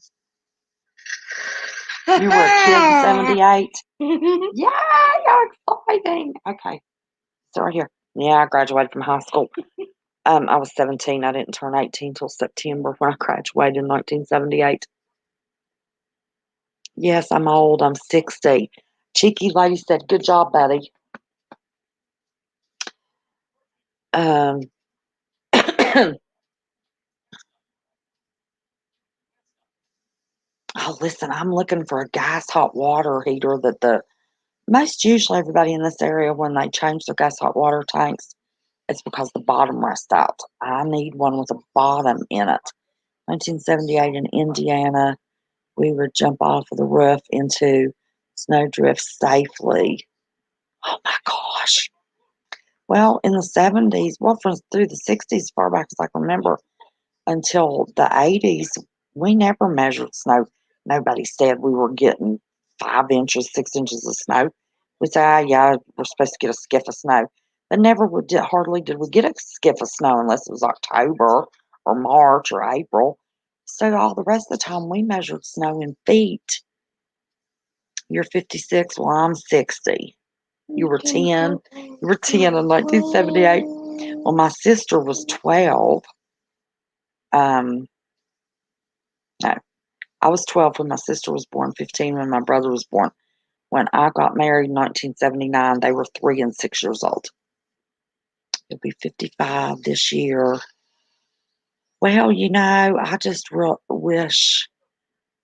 You were a kid in '78? Yeah, you're exciting. Okay. So right here. Yeah, I graduated from high school. I was 17. I didn't turn 18 till September when I graduated in 1978. Yes, I'm old. I'm 60. Cheeky lady said, good job, Betty. Um, oh, listen, I'm looking for a gas hot water heater that most usually everybody in this area, when they change their gas hot water tanks, it's because the bottom rusts out. I need one with a bottom in it. 1978 in Indiana, we would jump off of the roof into snowdrift safely. Oh my gosh. Well, in the 70s, well, through the 60s, far back as I can remember, until the 80s, we never measured snow. Nobody said we were getting 5 inches, 6 inches of snow. We say, oh, yeah, we're supposed to get a skiff of snow. But never hardly did we get a skiff of snow unless it was October or March or April. So all the rest of the time we measured snow in feet. You're 56, well, I'm 60. You were 10. You were 10 in 1978. Well, my sister was 12. No, I was 12 when my sister was born, 15 when my brother was born. When I got married in 1979, they were 3 and 6 years old. You'll be 55 this year. Well, I just wish,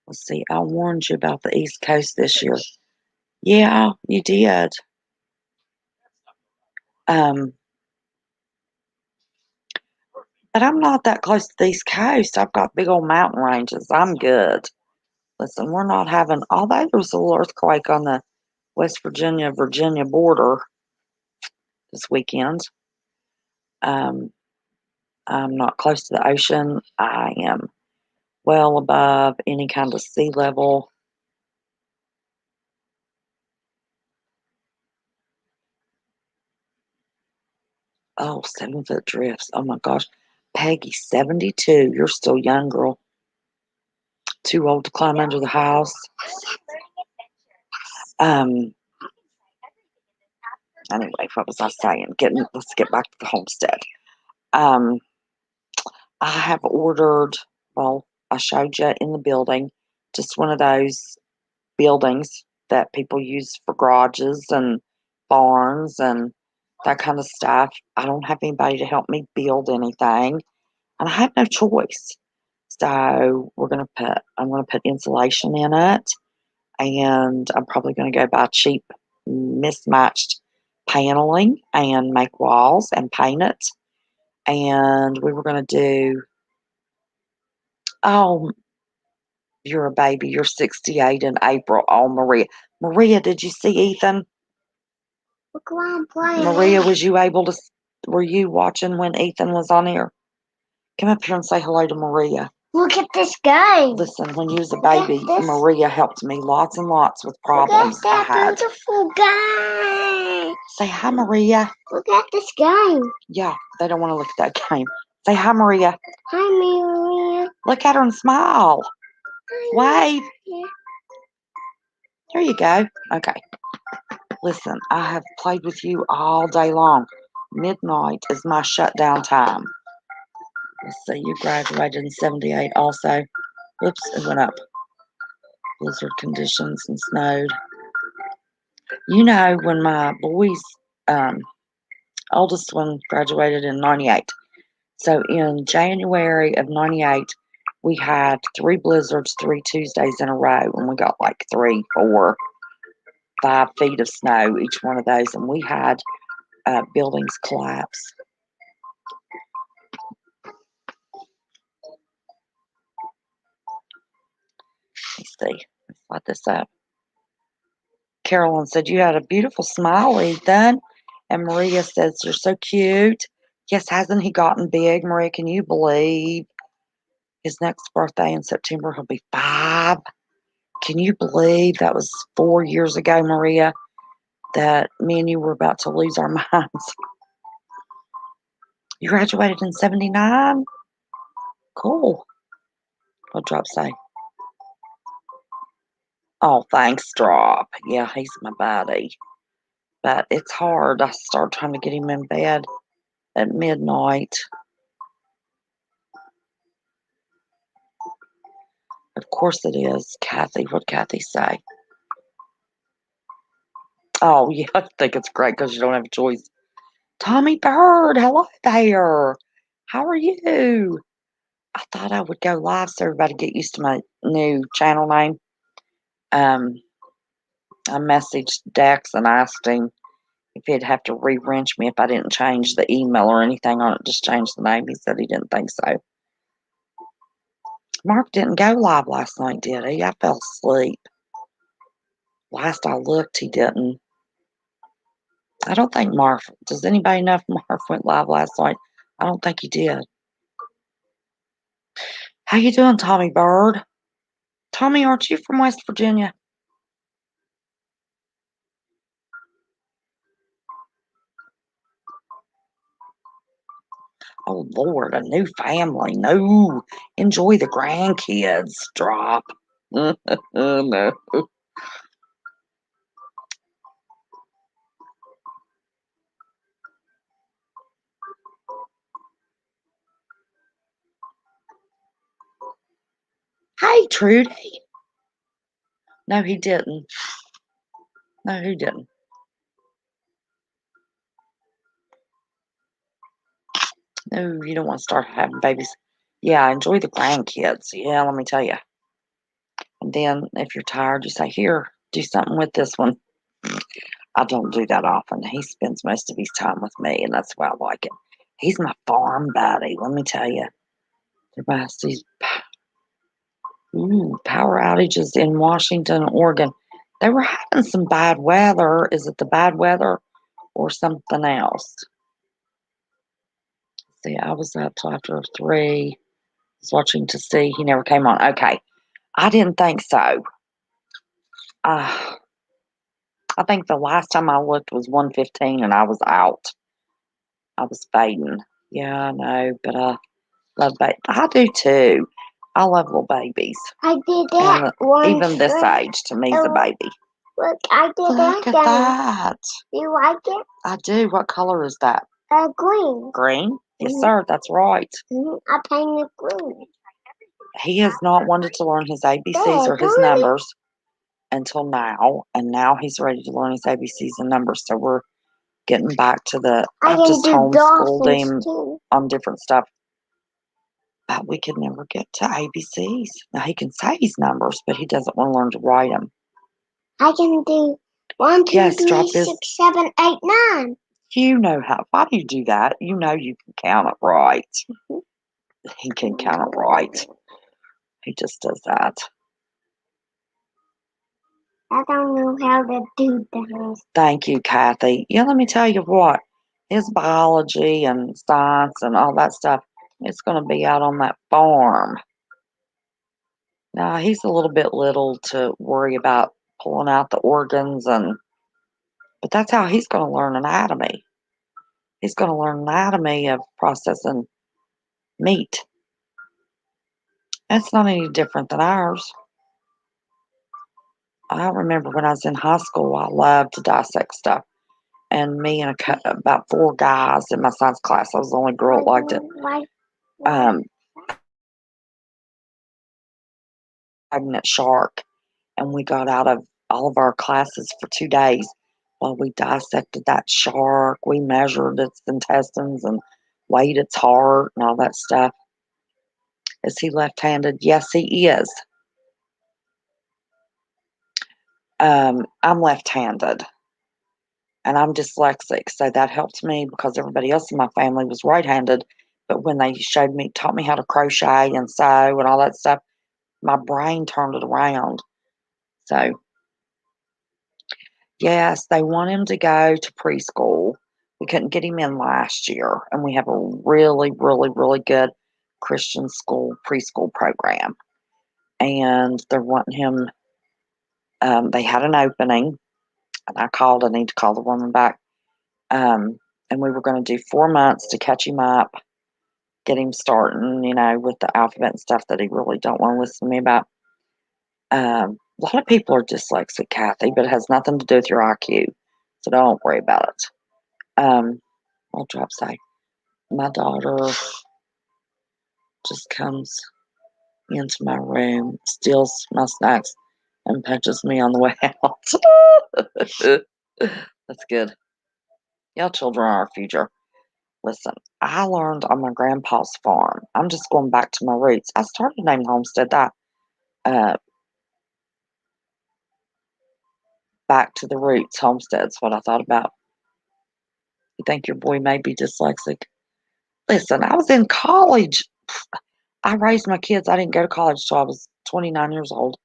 let's see, I warned you about the East Coast this year. Yeah, you did. But I'm not that close to the East Coast. I've got big old mountain ranges. I'm good. Listen, we're not having, although there was a little earthquake on the West Virginia border this weekend. Um, I'm not close to the ocean. I am well above any kind of sea level. Oh, 7-foot drifts. Oh my gosh. Peggy, 72. You're still young, girl. Too old to climb under the house. Um, anyway, what was I saying? Let's get back to the homestead. Um, I have ordered, well, I showed you in the building, just one of those buildings that people use for garages and barns and that kind of stuff. I don't have anybody to help me build anything, and I have no choice. So I'm gonna put insulation in it, and I'm probably gonna go buy cheap mismatched paneling and make walls and paint it. And we were gonna do, oh, you're a baby. You're 68 in April. Oh, Maria. Maria, did you see Ethan? Look what I'm playing. Maria, were you watching when Ethan was on here? Come up here and say hello to Maria. Look at this guy. Listen, when you was a baby, Maria helped me lots and lots with problems Look at I had. that beautiful guy. Say hi, Maria. Look at this guy. Yeah, they don't want to look at that game. Say hi, Maria. Hi, Maria. Look at her and smile. Hi, Wave. Maria. There you go. Okay. Listen, I have played with you all day long. Midnight is my shutdown time. Let's see, you graduated in 78 also. Whoops, it went up. Blizzard conditions and snowed. You know, when my boys, oldest one graduated in 98. So in January of 98, we had 3 blizzards, 3 Tuesdays in a row, and we got like 3, 4, 5 feet of snow each one of those, and we had buildings collapse. Let's see. Let's light this up. Carolyn said, "You had a beautiful smile, Ethan." And Maria says, "You're so cute." Yes, hasn't he gotten big, Maria? Can you believe his next birthday in September? He'll be 5. Can you believe that was 4 years ago, Maria, that me and you were about to lose our minds? You graduated in 79? Cool. What Drop say? Oh, thanks, Drop. Yeah, he's my buddy. But it's hard. I start trying to get him in bed at midnight. Of course it is. Kathy, what'd Kathy say? Oh, yeah, I think it's great because you don't have a choice. Tommy Bird, hello there. How are you? I thought I would go live so everybody get used to my new channel name. I messaged Dex and asked him if he'd have to re-wrench me if I didn't change the email or anything on it, just change the name. He said he didn't think so. Mark didn't go live last night, did he? I fell asleep. Last I looked, he didn't. I don't think Mark. Does anybody know if Mark went live last night? I don't think he did. How you doing, Tommy Bird? Tommy, aren't you from West Virginia? Oh Lord, a new family. No, enjoy the grandkids. Drop. No. Hey, Trudy. No, he didn't. No, he didn't. No, you don't want to start having babies. Yeah, enjoy the grandkids. Yeah, let me tell you. And then if you're tired, you say, "Here, do something with this one." I don't do that often. He spends most of his time with me, and that's why I like it. He's my farm buddy, let me tell you. Everybody sees power outages in Washington, Oregon. They were having some bad weather. Is it the bad weather or something else? See, I was up till after 3. I was watching to see. He never came on. Okay. I didn't think so. I think the last time I looked was 1:15 and I was out. I was fading. Yeah, I know, but I love babies. I do too. I love little babies. I did that once. Even this age, to me, is a baby. Look, I did Look that. at that. Do you like it? I do. What color is that? Green. Green? Yes, sir. That's right. I painted green. He has not wanted to learn his ABCs or his numbers until now, and now he's ready to learn his ABCs and numbers. So we're getting back to the. I've just homeschooled him on different stuff, but we could never get to ABCs. Now he can say his numbers, but he doesn't want to learn to write them. I can do 1, 2, 3, 6, 7, 8, 9. You know how. Why do you do that? You know you can count it right. He can count it right. He just does that. I don't know how to do that. Thank you, Kathy. Yeah, let me tell you what. His biology and science and all that stuff, It's going to be out on that farm. Now, he's a little bit little to worry about pulling out the organs, but that's how he's going to learn anatomy. He's going to learn anatomy of processing meat. It's not any different than ours. I remember when I was in high school, I loved to dissect stuff. And me and about 4 guys in my science class, I was the only girl that liked it. Um, Pregnant shark, and we got out of all of our classes for 2 days while we dissected that shark. We measured its intestines and weighed its heart and all that stuff. Is he left-handed? Yes, he is. I'm left-handed and I'm dyslexic, so that helped me because everybody else in my family was right-handed. But when they taught me how to crochet and sew and all that stuff, my brain turned it around. So, yes, they want him to go to preschool. We couldn't get him in last year, and we have a really, really, really good Christian school preschool program. And they're wanting him, they had an opening, and I need to call the woman back. And we were going to do 4 months to catch him up, get him starting, with the alphabet and stuff that he really don't want to listen to me about. A lot of people are dyslexic, Kathy, but it has nothing to do with your IQ, so don't worry about it. I'll drop say, my daughter just comes into my room, steals my snacks, and punches me on the way out. That's good. Y'all children are our future. Listen, I learned on my grandpa's farm. I'm just going back to my roots. I started naming homestead that. Uh, Back to the roots. Homestead's what I thought about. You think your boy may be dyslexic? Listen, I was in college. I raised my kids. I didn't go to college till I was 29 years old.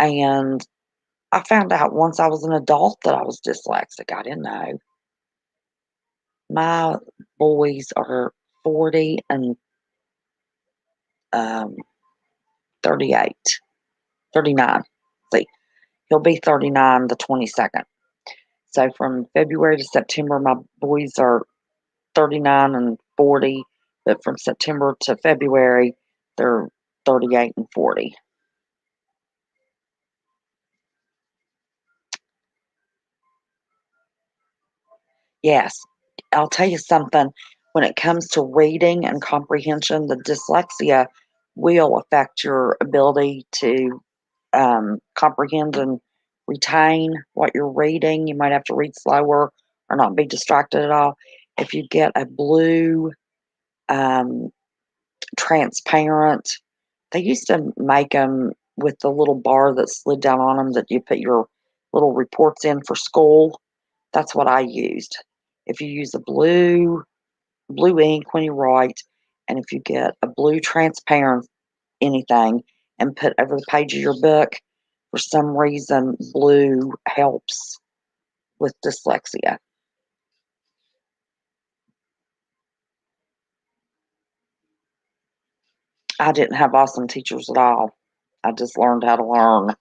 And I found out once I was an adult that I was dyslexic. I didn't know. My boys are 40 and um, 38, 39. See, he'll be 39 the 22nd. So from February to September, my boys are 39 and 40. But from September to February, they're 38 and 40. Yes, I'll tell you something. When it comes to reading and comprehension, the dyslexia will affect your ability to comprehend and retain what you're reading. You might have to read slower or not be distracted at all. If you get a blue, um, transparent, they used to make them with the little bar that slid down on them that you put your little reports in for school. That's what I used. If you use a blue ink when you write, and if you get a blue transparent anything and put over the page of your book, for some reason, blue helps with dyslexia. I didn't have awesome teachers at all. I just learned how to learn.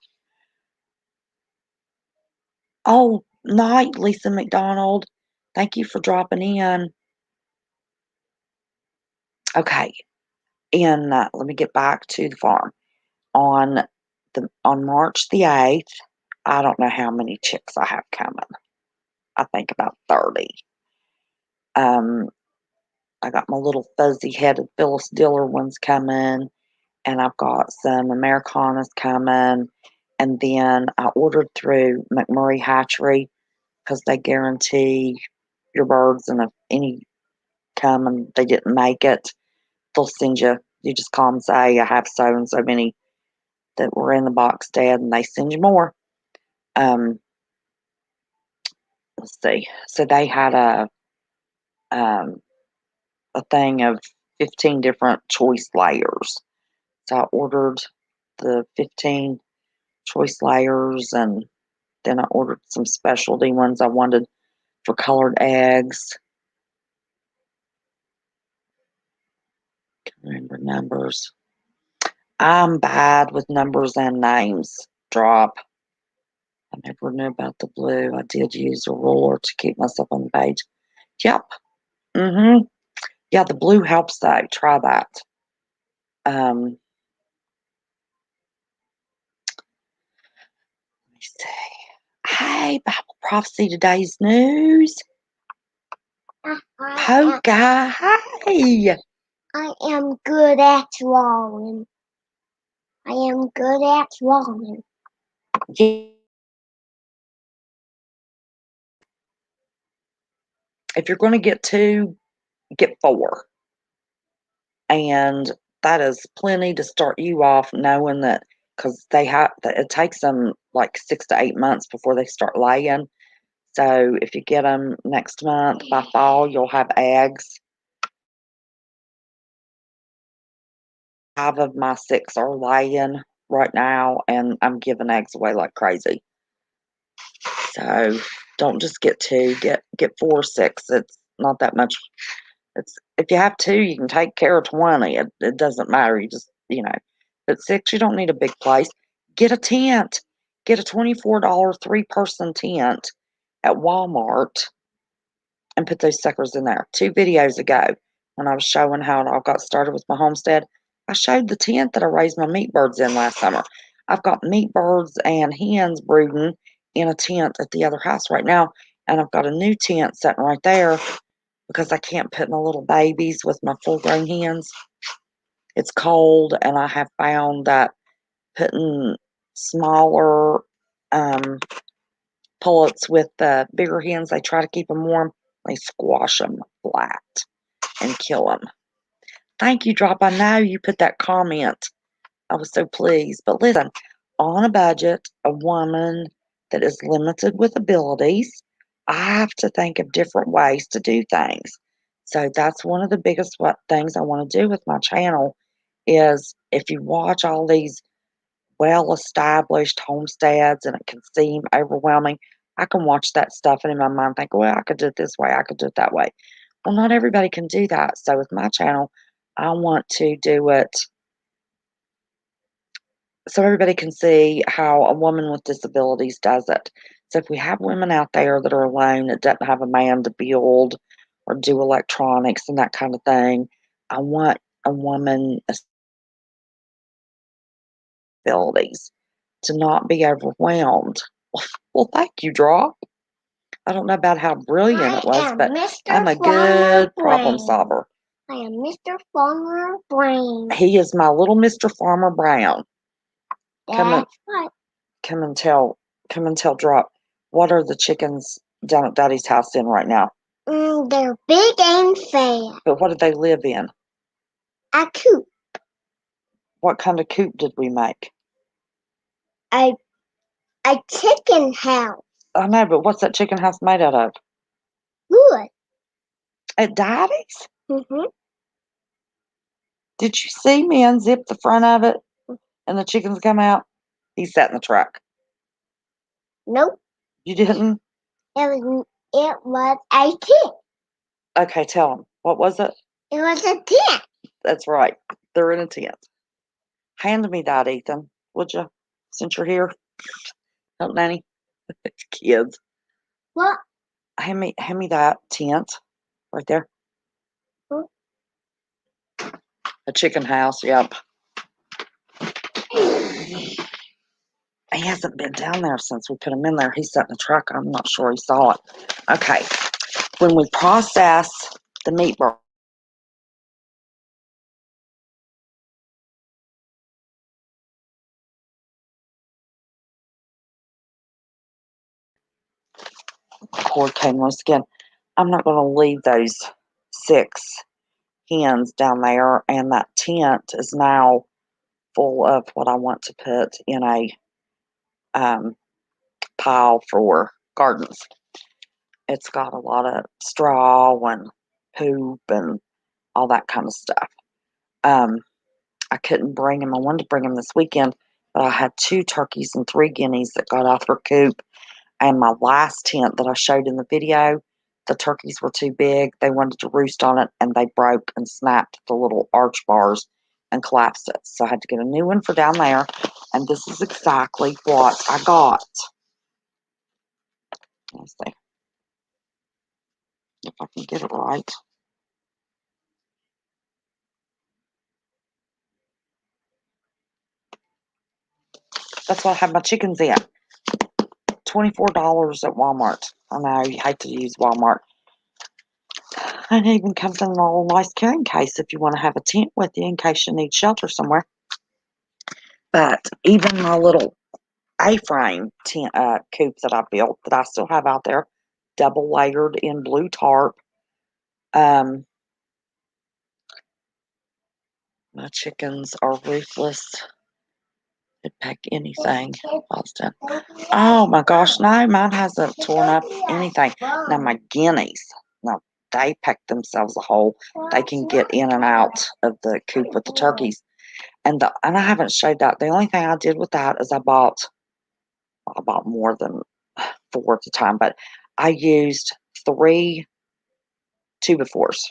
Oh, night, Lisa McDonald. Thank you for dropping in. Okay, and let me get back to the farm. On on March the 8th, I don't know how many chicks I have coming. I think about 30. Um, I got my little fuzzy-headed Phyllis Diller ones coming, and I've got some Americanas coming, and then I ordered through McMurray Hatchery because they guarantee your birds, and if any come and they didn't make it, they'll send you just call and say, I have so and so many that were in the box dead, and they send you more. Um, let's see. So they had um, a thing of 15 different choice layers. So I ordered the 15 choice layers, and then I ordered some specialty ones I wanted for colored eggs. numbers. I'm bad with numbers and names. Drop. I never knew about the blue. I did use a ruler to keep myself on the page. Yep. Mm-hmm. Yeah, the blue helps though. Try that. Let me see. Hey, Bible Prophecy, today's news. Polka, hey. I am good at drawing. I am good at drawing. Yeah. If you're going to get 2, get 4. And that is plenty to start you off knowing that, because it takes them like 6 to 8 months before they start laying. So if you get them next month, by fall, you'll have eggs. 5 of my 6 are laying right now, and I'm giving eggs away like crazy. So don't just get 2, get 4 or 6. It's not that much. It's if you have 2, you can take care of 20. It doesn't matter. You just, but 6, you don't need a big place. Get a tent. Get a $24 3-person tent at Walmart and put those suckers in there. 2 videos ago, when I was showing how it all got started with my homestead, I showed the tent that I raised my meat birds in last summer. I've got meat birds and hens brooding in a tent at the other house right now, and I've got a new tent sitting right there because I can't put my little babies with my full-grown hens. It's cold, and I have found that putting smaller pullets with the bigger hens, they try to keep them warm. They squash them flat and kill them. Thank you, Drop. I know you put that comment. I was so pleased. But listen, on a budget, a woman that is limited with abilities, I have to think of different ways to do things. So that's one of the biggest things I want to do with my channel is if you watch all these well-established homesteads and it can seem overwhelming, I can watch that stuff and in my mind think, well, I could do it this way, I could do it that way. Well, not everybody can do that. So with my channel, I want to do it so everybody can see how a woman with disabilities does it. So if we have women out there that are alone, that doesn't have a man to build or do electronics and that kind of thing, I want a woman with abilities to not be overwhelmed. Well, thank you, Drop. I don't know about how brilliant it was, but I'm a good problem solver. I am Mr. Farmer Brown. He is my little Mr. Farmer Brown. That's right. Come and tell Drop, what are the chickens down at Daddy's house in right now? They're big and fat. But what do they live in? A coop. What kind of coop did we make? A chicken house. I know, but what's that chicken house made out of? Wood. At Daddy's? Mm-hmm. Did you see me unzip the front of it and the chickens come out? He sat in the truck. Nope. You didn't? It was a tent. Okay, tell him. What was it? It was a tent. That's right. They're in a tent. Hand me that, Ethan, would you? Since you're here. Help Nanny. Kids. What? Hand me that tent right there. Hmm? A chicken house, yep. He hasn't been down there since we put him in there. He sat in the truck. I'm not sure he saw it. Okay. When we process the meat bar, cord came loose again. I'm not going to leave those 6 hens down there, and that tent is now full of what I want to put in a pile for gardens. It's got a lot of straw and poop and all that kind of stuff. I couldn't bring them. I wanted to bring them this weekend, but I had 2 turkeys and 3 guineas that got out their coop. And my last tent that I showed in the video, the turkeys were too big. They wanted to roost on it, and they broke and snapped the little arch bars and collapsed it. So I had to get a new one for down there, and this is exactly what I got. Let's see if I can get it right. That's what I have my chickens in. $24 at Walmart. I know you hate to use Walmart. And it even comes in a little nice carrying case if you want to have a tent with you in case you need shelter somewhere. But even my little A-frame tent coop that I built that I still have out there, double layered in blue tarp. My chickens are ruthless. They'd pack anything. Austin. Oh my gosh, no, mine hasn't torn up anything. Now my guineas, now they peck themselves a hole. They can get in and out of the coop with the turkeys. And I haven't showed that. The only thing I did with that is I bought more than 4 at the time, but I used 3 2x4s,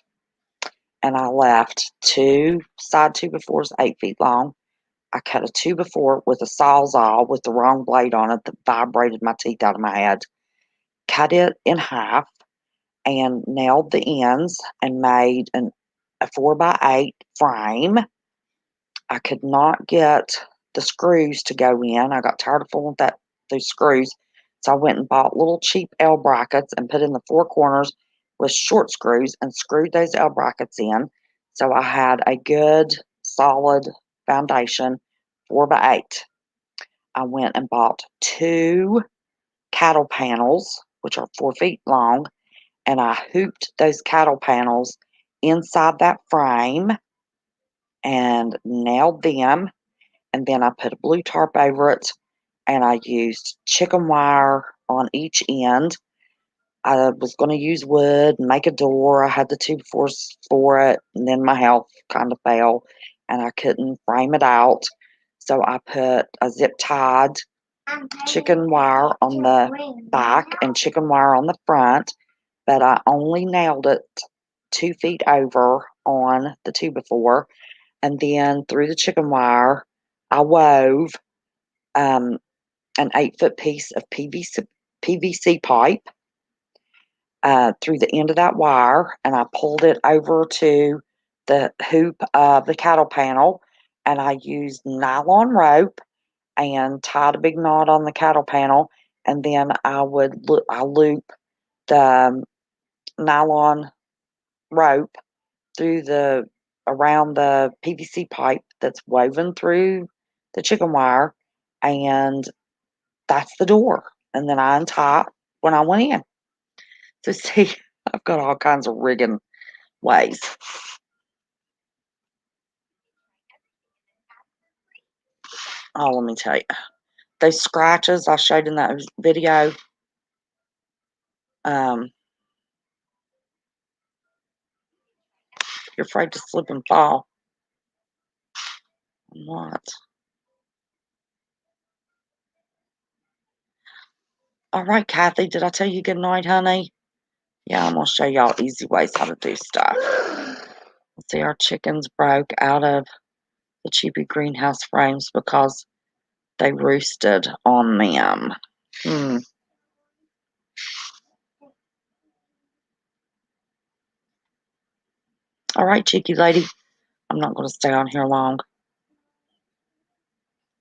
and I left 2 side 2x4s 8 feet long. I cut a 2x4 with a Sawzall with the wrong blade on it that vibrated my teeth out of my head. Cut it in half and nailed the ends and made a 4x8 frame. I could not get the screws to go in. I got tired of fooling with those screws. So I went and bought little cheap L brackets and put in the 4 corners with short screws and screwed those L brackets in. So I had a good, solid foundation, 4x8. I went and bought 2 cattle panels, which are 4 feet long, and I hooped those cattle panels inside that frame and nailed them. And then I put a blue tarp over it, and I used chicken wire on each end. I was going to use wood and make a door. I had the 2x4s for it, and then my health kind of failed, and I couldn't frame it out. So I put a zip tied chicken wire on the back and chicken wire on the front, but I only nailed it 2 feet over on the 2x4, and then through the chicken wire, I wove an 8-foot piece of PVC pipe through the end of that wire, and I pulled it over to the hoop of the cattle panel, and I used nylon rope and tied a big knot on the cattle panel, and then I loop the nylon rope through around the PVC pipe that's woven through the chicken wire, and that's the door. And then I untie when I went in. So see, I've got all kinds of rigging ways. Oh, let me tell you, those scratches I showed in that video. You're afraid to slip and fall. What? All right, Kathy, did I tell you good night, honey? Yeah, I'm going to show y'all easy ways how to do stuff. See, our chickens broke out of the cheapy greenhouse frames because they roosted on them. All right, cheeky lady, I'm not going to stay on here long.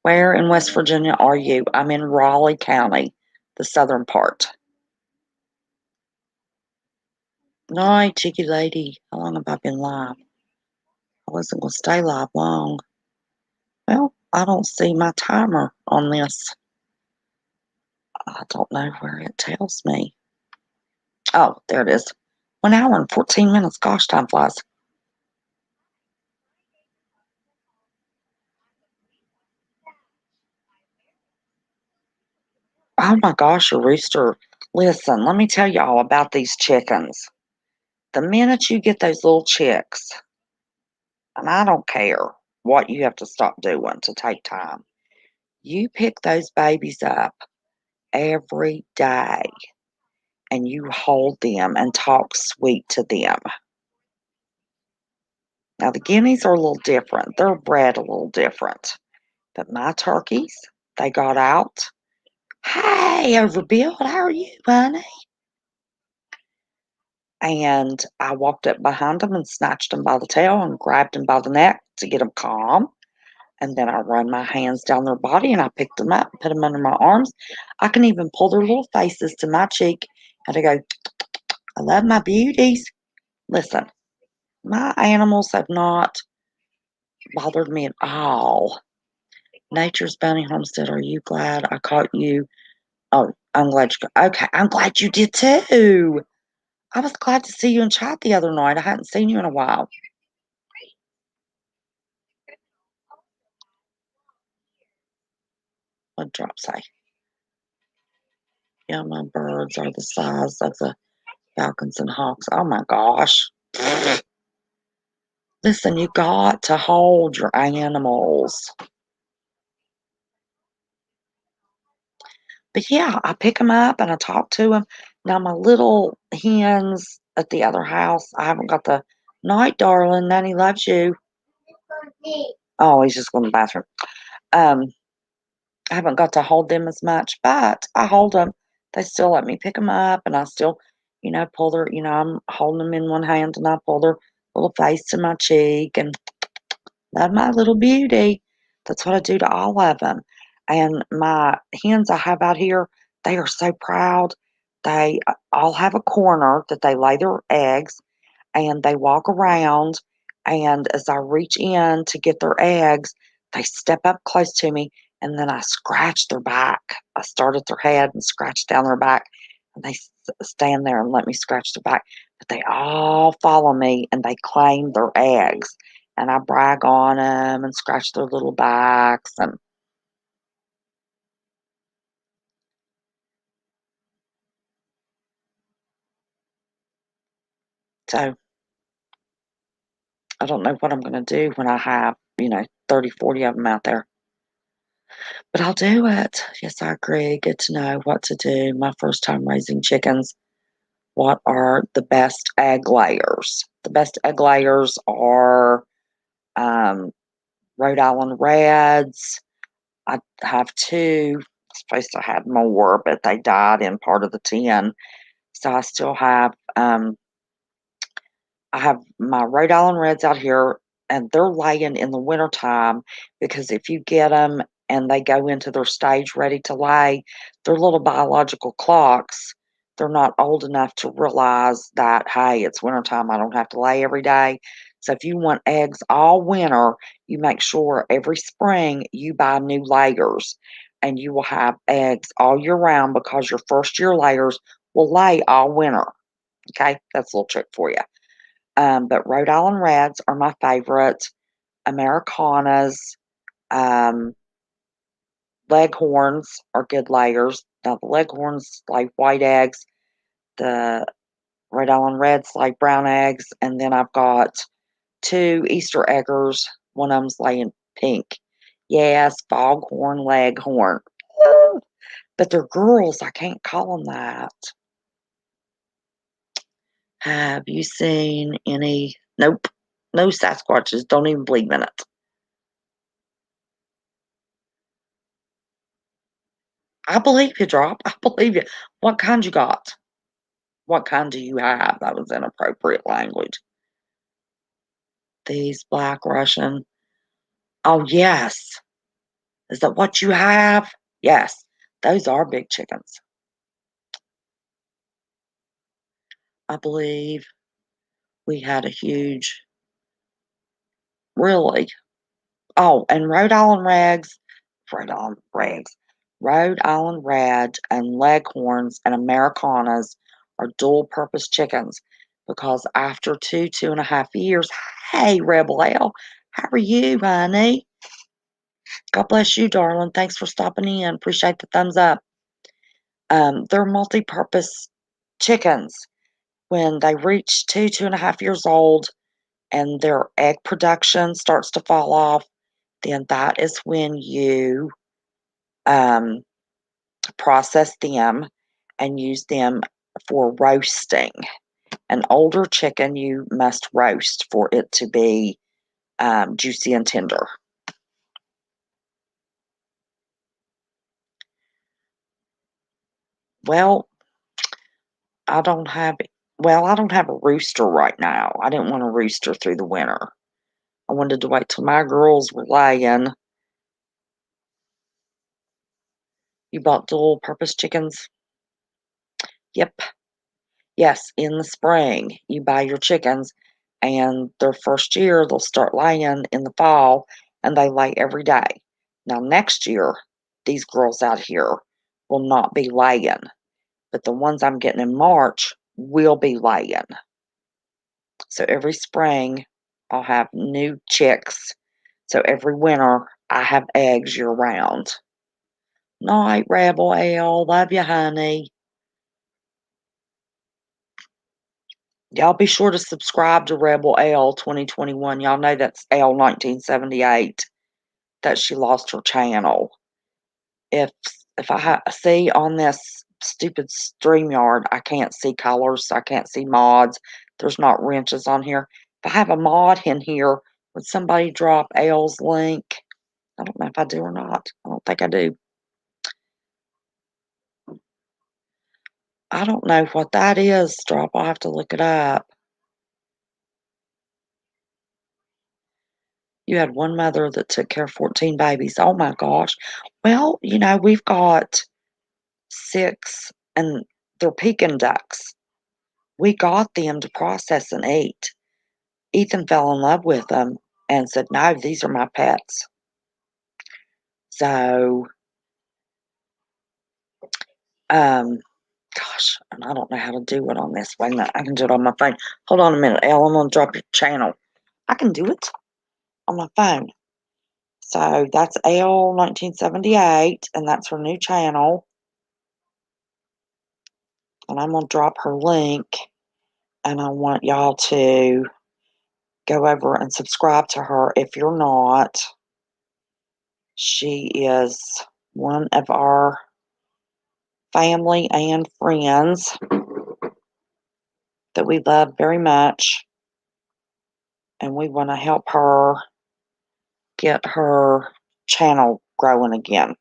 Where in West Virginia are you? I'm in Raleigh County, the southern part. Night, cheeky lady. How long have I been live? I wasn't going to stay live long. Well, I don't see my timer on this. I don't know where it tells me. Oh, there it is. 1 hour and 14 minutes. Gosh, time flies. Oh my gosh, a rooster. Listen, let me tell y'all about these chickens. The minute you get those little chicks, and I don't care what you have to stop doing to take time, you pick those babies up every day and you hold them and talk sweet to them. Now, the guineas are a little different. They're bred a little different. But my turkeys, they got out. Hey, Overbuild, how are you, honey? And I walked up behind them and snatched them by the tail and grabbed them by the neck to get them calm. And then I run my hands down their body and I picked them up and put them under my arms. I can even pull their little faces to my cheek and I go, I love my beauties. Listen, my animals have not bothered me at all. Nature's Bounty Homestead, are you glad I caught you? Oh, I'm glad you okay, I'm glad you did too. I was glad to see you in chat the other night. I hadn't seen you in a while. What drop say? Yeah, my birds are the size of the falcons and hawks. Oh my gosh. Listen, you got to hold your animals. But yeah, I pick them up and I talk to them. Now, my little hens at the other house, I haven't got the night, darling. Nanny loves you. Oh, he's just going to the bathroom. Um, I haven't got to hold them as much, but I hold them. They still let me pick them up, and I still, pull their, I'm holding them in one hand, and I pull their little face to my cheek, and love my little beauty. That's what I do to all of them. And my hens I have out here, they are so proud. They all have a corner that they lay their eggs, and they walk around. And as I reach in to get their eggs, they step up close to me, and then I scratch their back. I start at their head and scratch down their back, and they stand there and let me scratch their back. But they all follow me and they claim their eggs, and I brag on them and scratch their little backs. And so I don't know what I'm going to do when I have, 30, 40 of them out there. But I'll do it. Yes, I agree. Good to know what to do. My first time raising chickens. What are the best egg layers? The best egg layers are um, Rhode Island Reds. I have two. Supposed to have more, but they died in part of the 10. So I still have I have my Rhode Island Reds out here, and they're laying in the wintertime because if you get them and they go into their stage ready to lay, their little biological clocks, they're not old enough to realize that, hey, it's wintertime. I don't have to lay every day. So if you want eggs all winter, you make sure every spring you buy new layers and you will have eggs all year round because your first year layers will lay all winter. Okay, that's a little trick for you. But Rhode Island Reds are my favorite. Americanas, um, Leghorns are good layers. Now the Leghorns lay white eggs. The Rhode Island Reds lay brown eggs, and then I've got two Easter eggers. One of them's laying pink. Yes, foghorn, leghorn. But they're girls. I can't call them that. Have you seen any? Nope. No Sasquatches. Don't even believe in it. I believe you, Drop. I believe you. What kind you got? What kind do you have? That was inappropriate language. These Black Russian. Oh, yes. Is that what you have? Yes. Those are big chickens. I believe we had a huge, really. Oh, and Rhode Island Regs, Rhode Island Red and Leghorns and Americanas are dual purpose chickens because after 2.5 years, hey, Rebel L, how are you, honey? God bless you, darling. Thanks for stopping in. Appreciate the thumbs up. They're multi purpose chickens. When they reach 2.5 years old, and their egg production starts to fall off, then that is when you um, process them and use them for roasting. An older chicken you must roast for it to be juicy and tender. Well, I don't have I don't have a rooster right now. I didn't want a rooster through the winter. I wanted to wait till my girls were laying. You bought dual purpose chickens? Yep. Yes, in the spring, you buy your chickens, and their first year, they'll start laying in the fall, and they lay every day. Now, next year, these girls out here will not be laying, but the ones I'm getting in March will be laying. So every spring, I'll have new chicks. So every winter, I have eggs year round. Night, Rebel L. Love you, honey. Y'all be sure to subscribe to Rebel L 2021. Y'all know that's L 1978 that she lost her channel. If see on this stupid StreamYard, I can't see colors, I can't see mods. There's not wrenches on here. If I have a mod in here, would somebody drop L's link? I don't know if I do or not. I don't think I do. I don't know what that is, Drop. I'll have to look it up. You had one mother that took care of 14 babies. Oh my gosh. Well, we've got 6, and they're Pekin ducks. We got them to process and eat. Ethan fell in love with them and said, "No, these are my pets." So, um, gosh, and I don't know how to do it on this. Wait a minute, I can do it on my phone. Hold on a minute, Elle, I'm gonna drop your channel. I can do it on my phone. So that's L 1978, and that's her new channel. And I'm going to drop her link, and I want y'all to go over and subscribe to her if you're not. She is one of our family and friends that we love very much, and we want to help her get her channel growing again.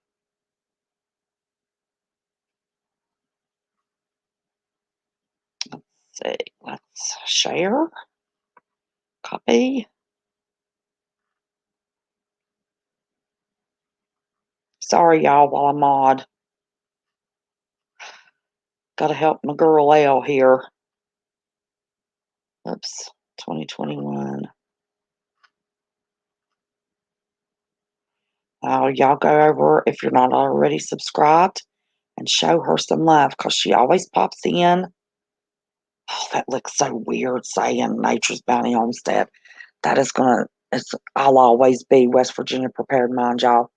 Let's see. Let's share, copy. Sorry, y'all, while I'm mod. Gotta help my girl L here. Oops, 2021. Y'all go over if you're not already subscribed and show her some love because she always pops in. Oh, that looks so weird saying Nature's Bounty Homestead. That is I'll always be West Virginia Prepared Mind, y'all.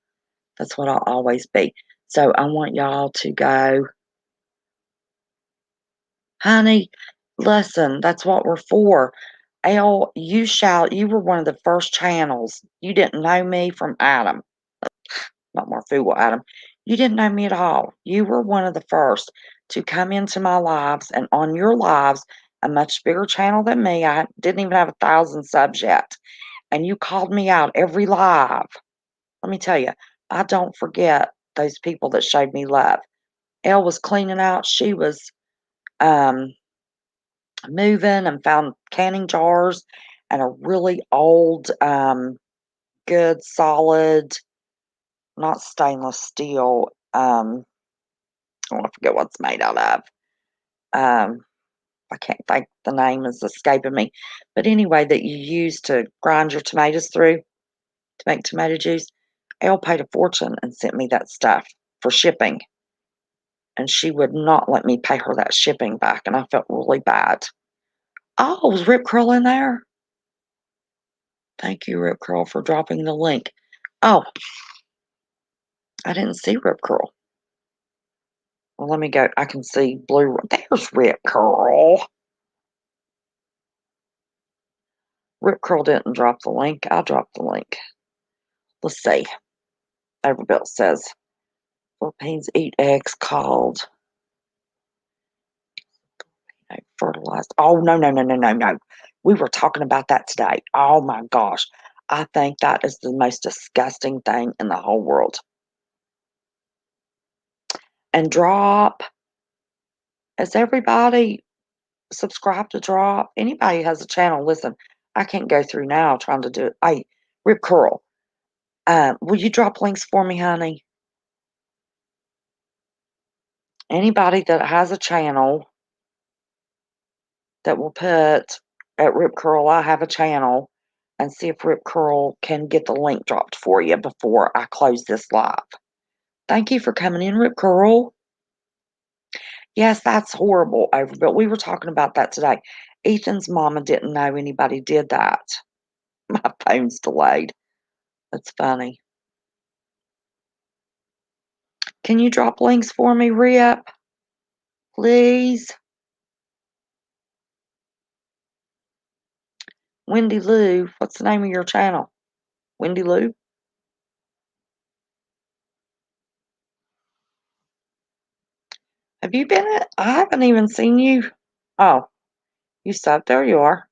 That's what I'll always be. So I want y'all to go, honey, listen, that's what we're for. L, you were one of the first channels. You didn't know me from Adam. Not more fool, Adam. You didn't know me at all. You were one of the first to come into my lives, and on your lives, a much bigger channel than me. I didn't even have 1,000 subs yet. And you called me out every live. Let me tell you, I don't forget those people that showed me love. Elle was cleaning out. She was um, moving and found canning jars and a really old, good, solid, not stainless steel. Oh, I forget what it's made out of. Um, I can't think the name is escaping me. But anyway, that you use to grind your tomatoes through to make tomato juice. Elle paid a fortune and sent me that stuff for shipping. And she would not let me pay her that shipping back, and I felt really bad. Oh, was Rip Curl in there? Thank you, Rip Curl, for dropping the link. Oh, I didn't see Rip Curl. Well, let me go. I can see blue. There's Rip Curl. Rip Curl didn't drop the link. I dropped the link. Let's see. Overbuilt says Philippines eat eggs called fertilized. Oh, no, no, no, no, no, no. We were talking about that today. Oh my gosh. I think that is the most disgusting thing in the whole world. And Drop, is everybody subscribed to Drop? Anybody who has a channel, listen, I can't go through now trying to do it. Hey, Rip Curl, will you drop links for me, honey? Anybody that has a channel that will put at Rip Curl, I have a channel, and see if Rip Curl can get the link dropped for you before I close this live. Thank you for coming in, Rip Curl. Yes, that's horrible, Avery, but we were talking about that today. Ethan's mama didn't know anybody did that. My phone's delayed. That's funny. Can you drop links for me, Rip? Please? Wendy Lou, what's the name of your channel? Wendy Lou? Have you been it? I haven't even seen you. Oh, you stopped. There you are.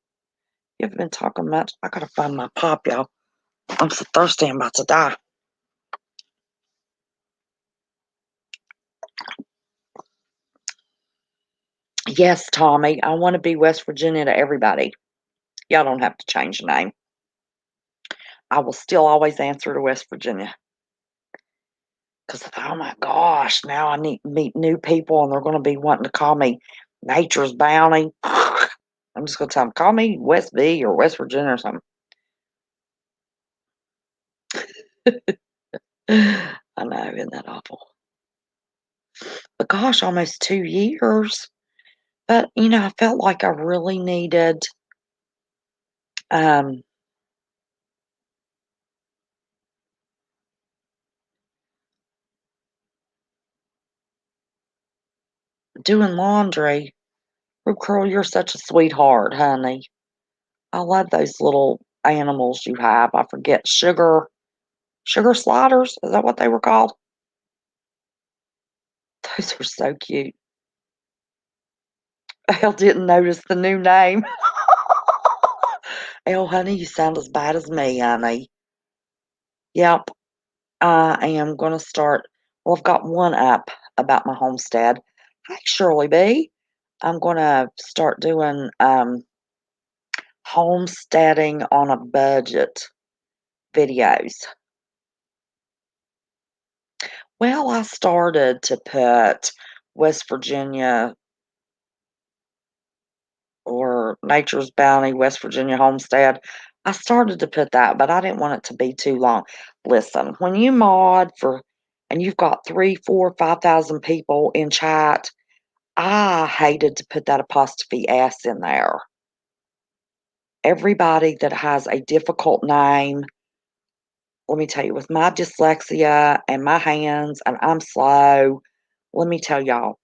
You haven't been talking much. I gotta find my pop, y'all. I'm so thirsty, I'm about to die. Yes, Tommy, I want to be West Virginia to everybody. Y'all don't have to change the name. I will still always answer to West Virginia. Because, oh my gosh, now I need to meet new people and they're going to be wanting to call me Nature's Bounty. I'm just going to tell them, call me West V or West Virginia or something. I know, isn't that awful? But gosh, almost 2 years. But, I felt like I really needed um, doing laundry. Oh, Curl, you're such a sweetheart, honey. I love those little animals you have. I forget, sugar sliders. Is that what they were called? Those are so cute. Elle didn't notice the new name. Elle, honey, you sound as bad as me, honey. Yep, I am going to start. Well, I've got one up about my homestead. Hi, Shirley B. I'm going to start doing homesteading on a budget videos. Well, I started to put West Virginia or Nature's Bounty, West Virginia Homestead. I started to put that, but I didn't want it to be too long. Listen, when you mod for, and you've got 3, 4, 5,000 people in chat, I hated to put that apostrophe S in there. Everybody that has a difficult name, let me tell you, with my dyslexia and my hands, and I'm slow, let me tell y'all,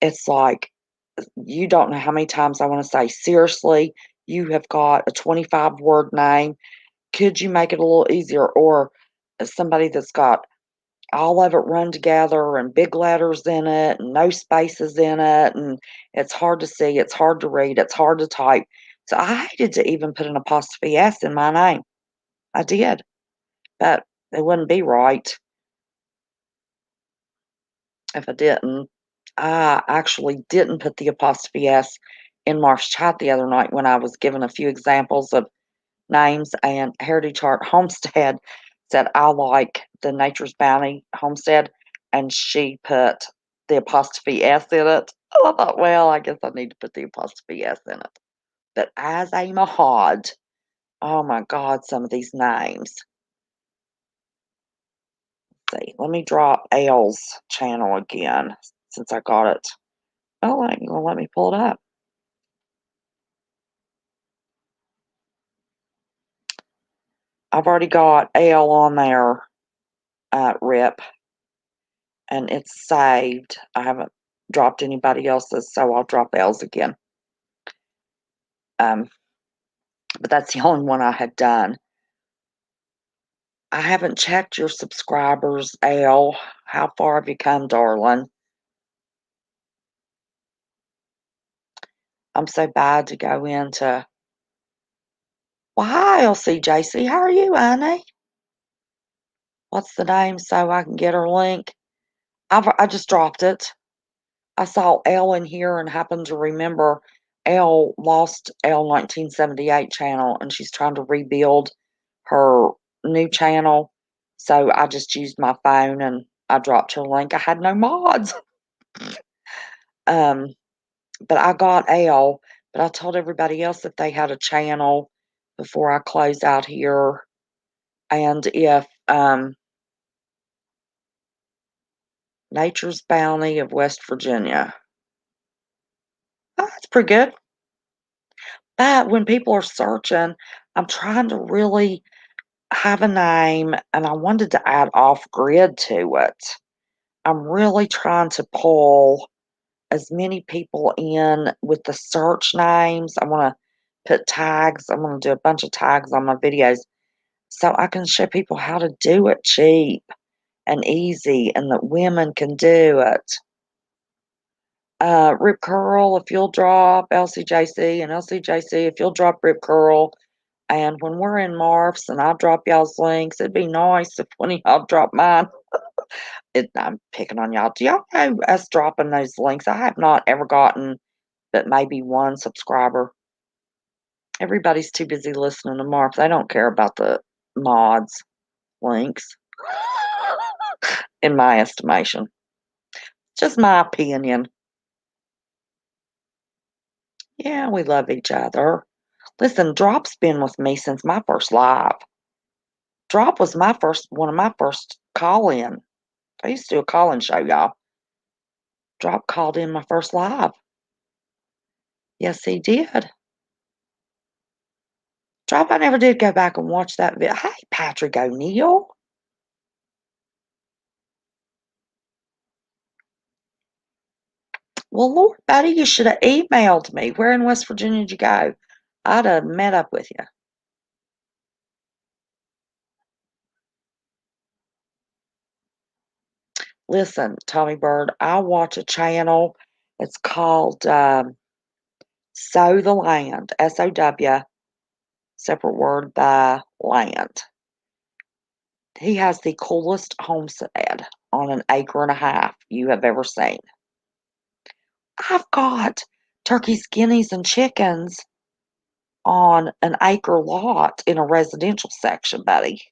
it's like you don't know how many times I want to say, seriously, you have got a 25-word name. Could you make it a little easier? Or somebody that's got all of it run together and big letters in it and no spaces in it. And it's hard to see, it's hard to read, it's hard to type. So I hated to even put an apostrophe S in my name. I did, but it wouldn't be right if I didn't. I actually didn't put the apostrophe S in Mark's chat the other night when I was given a few examples of names, and Heritage Heart Homestead said, I like the Nature's Bounty Homestead, and she put the apostrophe S in it. I thought, well, I guess I need to put the apostrophe S in it. But as a Mahad, oh my God, some of these names. Let's see, let me drop Al's channel again since I got it. Oh, let me pull it up. I've already got Al on there, Rip, and it's saved. I haven't dropped anybody else's, so I'll drop Al's again. But that's the only one I had done. I haven't checked your subscribers, Al. How far have you come, darling? I'm so bad to go into. Well, hi, LCJC. How are you, honey? What's the name so I can get her link? I just dropped it. I saw Elle in here and happened to remember Elle lost Elle 1978 channel and she's trying to rebuild her new channel. So I just used my phone and I dropped her link. I had no mods. Um, but I got Elle, but I told everybody else that they had a channel before I close out here. And if Nature's Bounty of West Virginia. Oh, that's pretty good. But when people are searching, I'm trying to really have a name and I wanted to add off grid to it. I'm really trying to pull as many people in with the search names. I want to put tags. I'm going to do a bunch of tags on my videos so I can show people how to do it cheap and easy and that women can do it. Rip Curl, if you'll drop LCJC, and LCJC, if you'll drop Rip Curl. And when we're in Marfs and I drop y'all's links, it'd be nice if one of y'all drop mine. I'm picking on y'all. Do y'all know us dropping those links? I have not ever gotten but maybe one subscriber. Everybody's too busy listening to Marf. They don't care about the mods links, in my estimation. Just my opinion. Yeah, we love each other. Listen, Drop's been with me since my first live. Drop was one of my first call-in. I used to do a call-in show, y'all. Drop called in my first live. Yes, he did. Drop, I never did go back and watch that video. Hey, Patrick O'Neill. Well, Lord, buddy, you should have emailed me. Where in West Virginia did you go? I'd have met up with you. Listen, Tommy Bird, I watch a channel. It's called Sow the Land, SOW, separate word, the land. He has the coolest homestead on an acre and a half you have ever seen. I've got turkeys, guineas, and chickens on an acre lot in a residential section, buddy.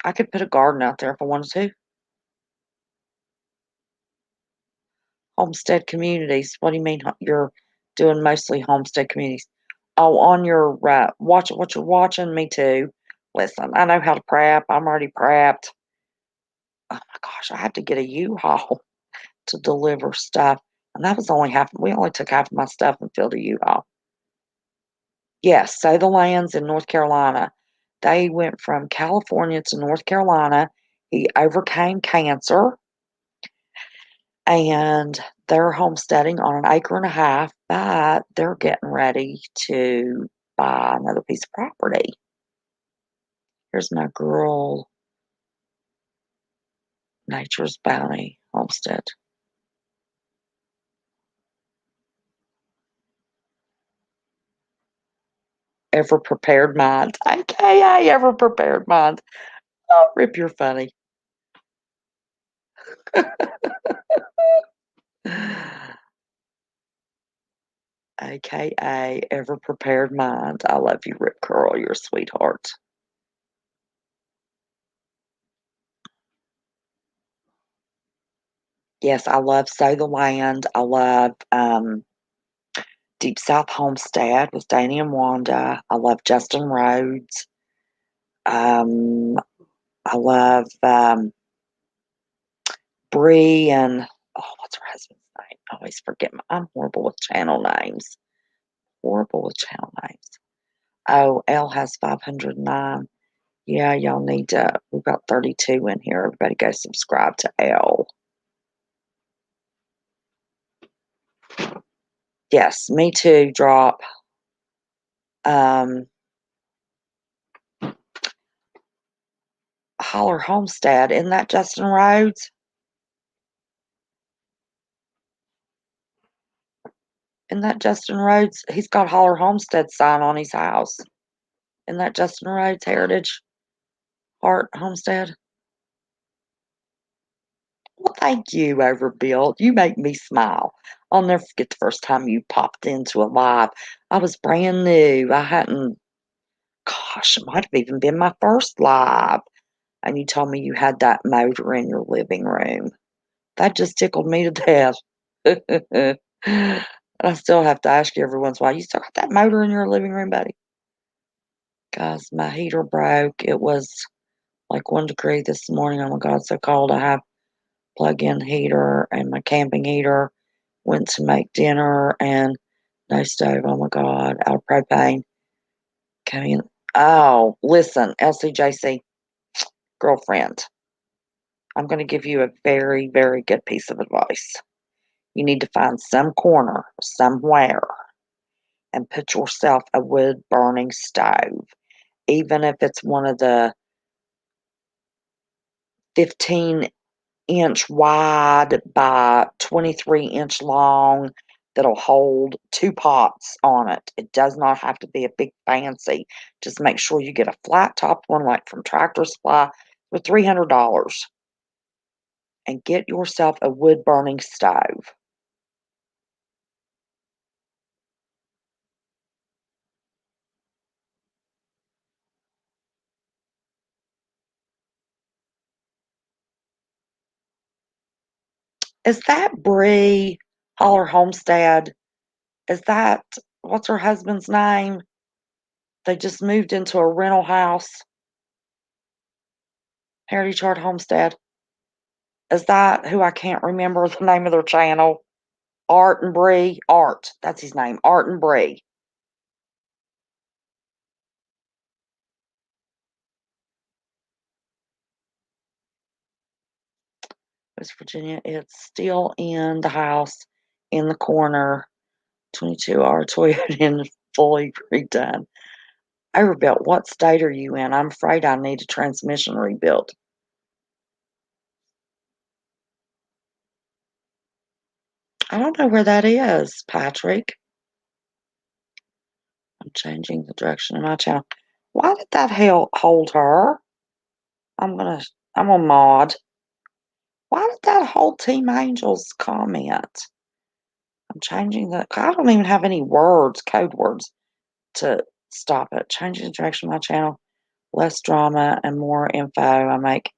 I could put a garden out there if I wanted to. Homestead communities. What do you mean you're doing mostly homestead communities? Oh, on your watch what you're watching, me too. Listen, I know how to prep. I'm already prepped. Oh my gosh, I have to get a U-Haul to deliver stuff. And that was only half, we only took half of my stuff and filled a U-Haul. Yes, so the lands in North Carolina. They went from California to North Carolina. He overcame cancer and they're homesteading on an acre and a half, but they're getting ready to buy another piece of property. Here's my girl, Nature's Bounty Homestead. Ever prepared mind, aka ever prepared mind. Oh, Rip, you're funny. AKA ever prepared mind. I love you, Rip Curl. You're a sweetheart. Yes, I love Sow the Land. I love Deep South Homestead with Danny and Wanda. I love Justin Rhodes. Um, I love Bree and what's her husband's name? I always forget. I'm horrible with channel names. Horrible with channel names. Oh, L has 509. Yeah, y'all need to. We've got 32 in here. Everybody go subscribe to L. Yes, me too. Drop. Um, Holler Homestead. Isn't that Justin Rhodes? Isn't that Justin Rhodes? He's got Holler Homestead sign on his house. Isn't that Justin Rhodes Heritage Heart Homestead? Well, thank you, Overbuilt. You make me smile. I'll never forget the first time you popped into a live. I was brand new. I hadn't, gosh, it might have even been my first live. And you told me you had that motor in your living room. That just tickled me to death. I still have to ask you every once in a while, you still got that motor in your living room, buddy? Guys, my heater broke. It was like 1 degree this morning. Oh my God, it's so cold. I have plug-in heater and my camping heater. Went to make dinner and no stove. Oh my God, out of propane. Came in. Oh, listen, LCJC, girlfriend, I'm going to give you a very, very good piece of advice. You need to find some corner somewhere and put yourself a wood burning stove, even if it's one of the 15-inch wide by 23-inch long that'll hold 2 pots on it. It does not have to be a big fancy. Just make sure you get a flat top one like from Tractor Supply for $300 and get yourself a wood burning stove. Is that Bree Holler Homestead? Is that what's her husband's name? They just moved into a rental house, Heritage Heart Homestead. Is that who I can't remember the name of their channel? Art and Bree. Art. That's his name. Art and Bree. West Virginia. It's still in the house in the corner. 22R Toyota and fully redone. Overbuilt. What state are you in? I'm afraid I need a transmission rebuilt. I don't know where that is, Patrick. I'm changing the direction of my channel. Why did that hold her? I'm gonna I'm a mod. Why did that hold Team Angels comment? I'm changing I don't even have any words, code words to stop it. Changing the direction of my channel. Less drama and more info. I make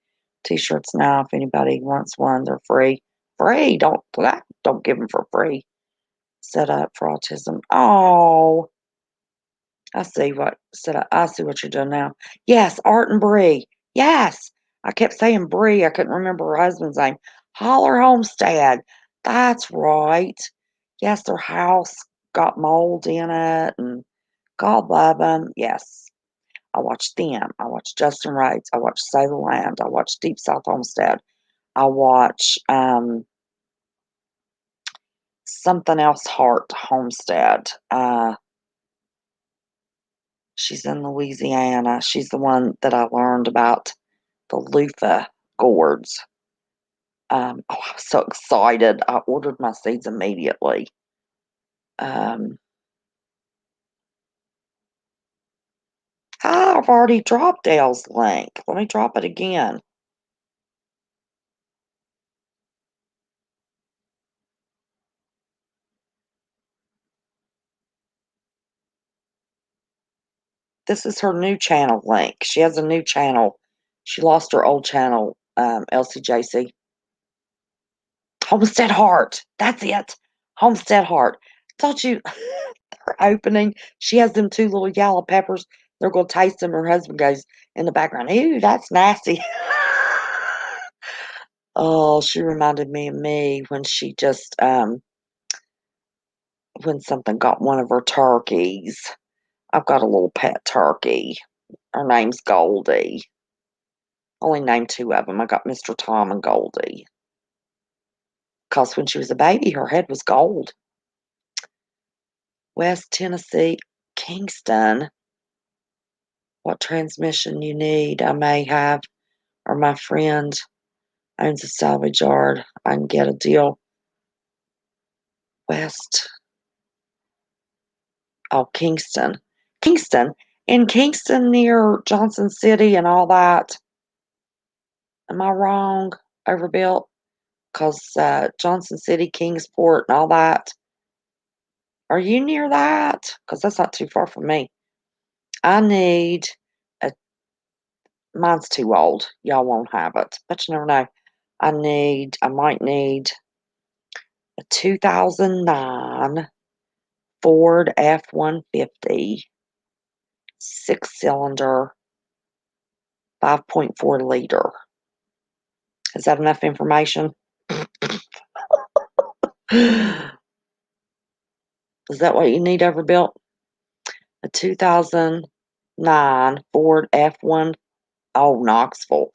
t-shirts now. If anybody wants one, they're free. Free. Don't give them for free. Set up for autism. Oh, I see what you're doing now. Yes, Art and Bree. Yes. I kept saying Bree. I couldn't remember her husband's name. Holler Homestead. That's right. Yes, their house got mold in it and God love them. Yes. I watched them. I watched Justin Wrights. I watched Save the Land. I watched Deep South Homestead. I watch something else Heart Homestead. She's in Louisiana. She's the one that I learned about the loofah gourds. Oh, I was so excited. I ordered my seeds immediately. Um, I've already dropped Dale's link. Let me drop it again. This is her new channel link. She has a new channel. She lost her old channel, LCJC. Homestead Heart. That's it. Homestead Heart. Thought you they're opening. She has them two little yellow peppers. They're gonna taste them. Her husband goes in the background, ew, that's nasty. Oh, she reminded me when she just when something got one of her turkeys. I've got a little pet turkey. Her name's Goldie. Only named two of them. I got Mr. Tom and Goldie. Because when she was a baby, her head was gold. West Tennessee, Kingston. What transmission you need, I may have, or my friend owns a salvage yard. I can get a deal. West. Oh, Kingston. Kingston. In Kingston near Johnson City and all that. Am I wrong? Overbuilt? Because Johnson City, Kingsport, and all that. Are you near that? Because that's not too far from me. I need a. Mine's too old. Y'all won't have it, but you never know. I might need a 2009 Ford F-150 6-cylinder 5.4 liter. Is that enough information? Is that what you need overbuilt? A 2009 Ford F1. Oh, Knoxville.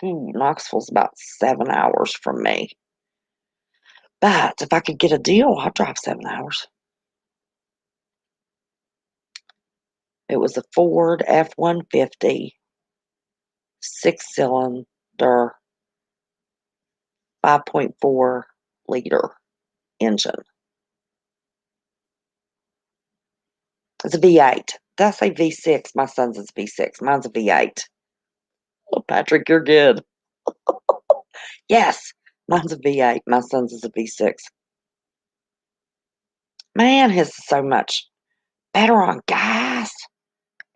Knoxville's about 7 hours from me. But if I could get a deal, I'd drive 7 hours. It was a Ford F-150 6-cylinder 5.4 liter engine. It's a V8. Did I say V6? My son's is V6. Mine's a V8. Oh, Patrick, you're good. Yes, mine's a V8. My son's is a V6. Man, his is so much better on gas,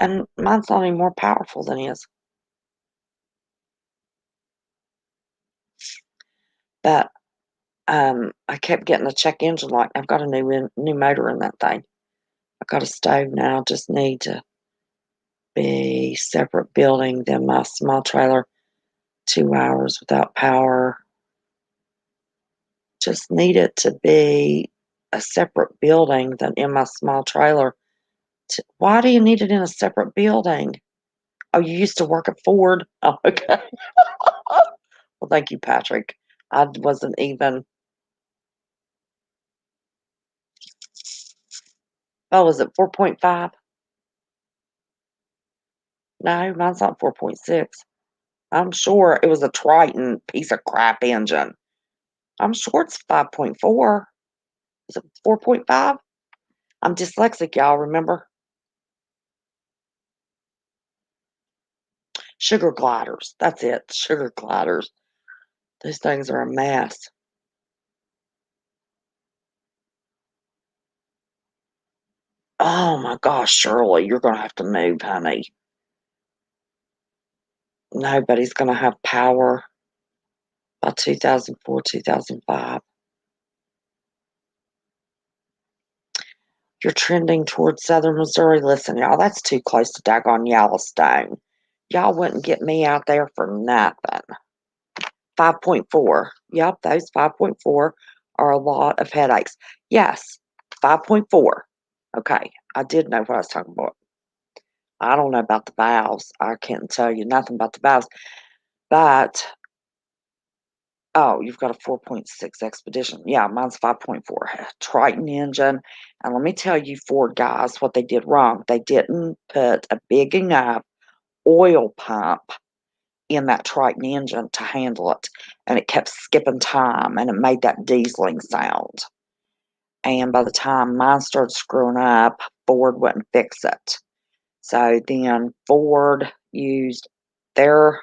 and mine's not any more powerful than his. But I kept getting a check engine light. I've got a new motor in that thing. I've got a stove now. Just need to be separate building than my small trailer. 2 hours without power. Just need it to be a separate building than in my small trailer. Why do you need it in a separate building? Oh, you used to work at Ford? Oh, okay. Well, thank you, Patrick. I wasn't even. Oh, is it 4.5? No, mine's not 4.6. I'm sure it was a Triton piece of crap engine. I'm sure it's 5.4. Is it 4.5? I'm dyslexic, y'all, remember? Sugar gliders. That's it. Sugar gliders. Those things are a mess. Oh my gosh, Shirley, you're going to have to move, honey. Nobody's going to have power by 2004, 2005. You're trending towards southern Missouri. Listen, y'all, that's too close to daggone Yellowstone. Y'all wouldn't get me out there for nothing. 5.4. Yep, those 5.4 are a lot of headaches. Yes, 5.4. Okay, I did know what I was talking about. I don't know about the valves. I can't tell you nothing about the valves. But, oh, you've got a 4.6 Expedition. Yeah, mine's 5.4. Triton engine. And let me tell you, Ford guys, what they did wrong. They didn't put a big enough oil pump in that Triton engine to handle it. And it kept skipping time and it made that dieseling sound. And by the time mine started screwing up, Ford wouldn't fix it. So then Ford used their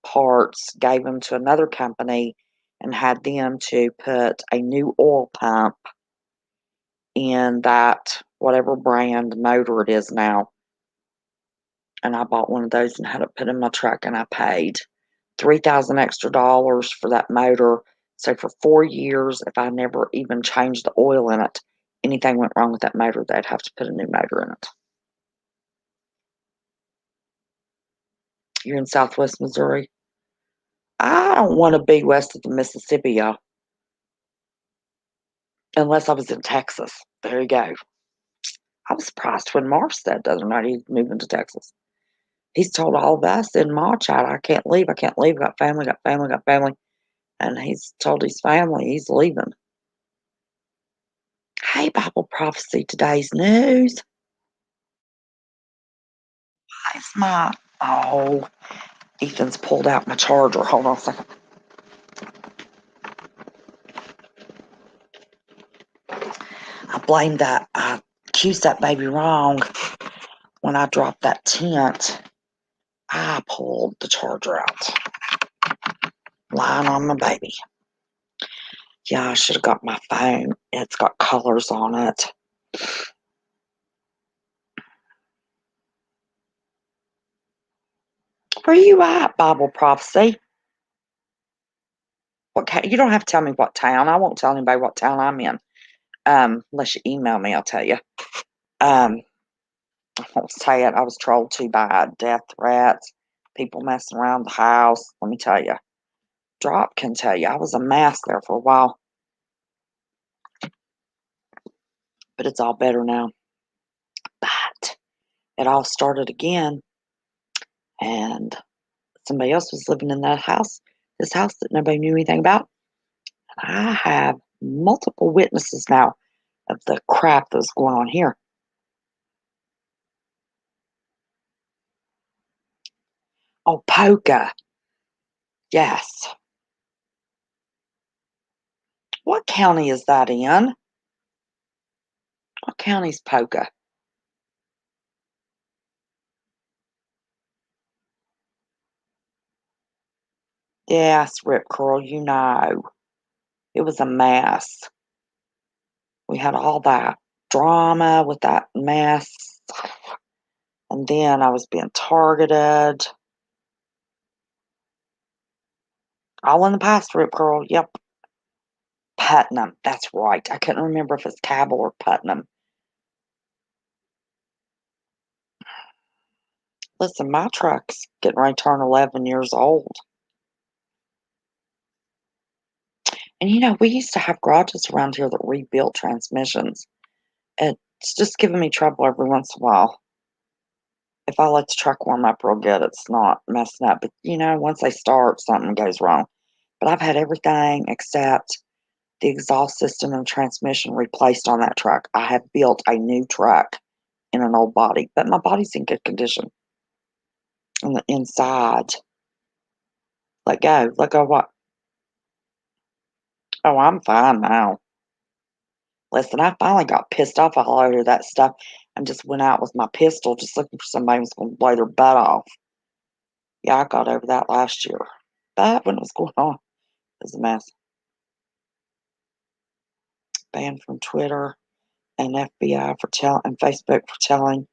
parts, gave them to another company, and had them to put a new oil pump in that whatever brand motor it is now. And I bought one of those and had it put in my truck, and I paid $3,000 extra for that motor. So for 4 years, if I never even changed the oil in it, anything went wrong with that motor, they'd have to put a new motor in it. You're in Southwest Missouri. I don't want to be west of the Mississippi, y'all. Unless I was in Texas. There you go. I was surprised when Marv said the other night he's moving to Texas. He's told all of us in my chat, I can't leave, I can't leave, got family, got family, got family. And he's told his family he's leaving. Hey, Bible prophecy, today's news. Why is my, oh, Ethan's pulled out my charger. Hold on a second. I blame that used that baby wrong. When I dropped that tent, I pulled the charger out. Lying on my baby. Yeah, I should have got my phone. It's got colors on it. Where you at, Bible Prophecy? You don't have to tell me what town. I won't tell anybody what town I'm in. Unless you email me, I'll tell you. I won't say it. I was trolled too bad. Death threats, people messing around the house. Let me tell you. Drop can tell you. I was a mess there for a while. But it's all better now. But it all started again. And somebody else was living in that house, this house that nobody knew anything about. And I have multiple witnesses now of the crap that's going on here. Oh, Poca. Yes. What county is that in? What county's Poca? Yes, Rip Curl, you know. It was a mess. We had all that drama with that mess. And then I was being targeted. All in the past, Rip Curl. Yep. Putnam. That's right. I couldn't remember if it's Cabell or Putnam. Listen, my truck's getting ready to turn 11 years old. And we used to have garages around here that rebuilt transmissions. It's just giving me trouble every once in a while. If I let the truck warm up real good, it's not messing up. But once they start, something goes wrong. But I've had everything except the exhaust system and transmission replaced on that truck. I have built a new truck in an old body, but my body's in good condition. On the inside. Let go. Let go of what? Oh, I'm fine now. Listen, I finally got pissed off all over that stuff and just went out with my pistol just looking for somebody who was going to blow their butt off. Yeah, I got over that last year. But when it was going on, it was a mess. Banned from Twitter and FBI and Facebook for telling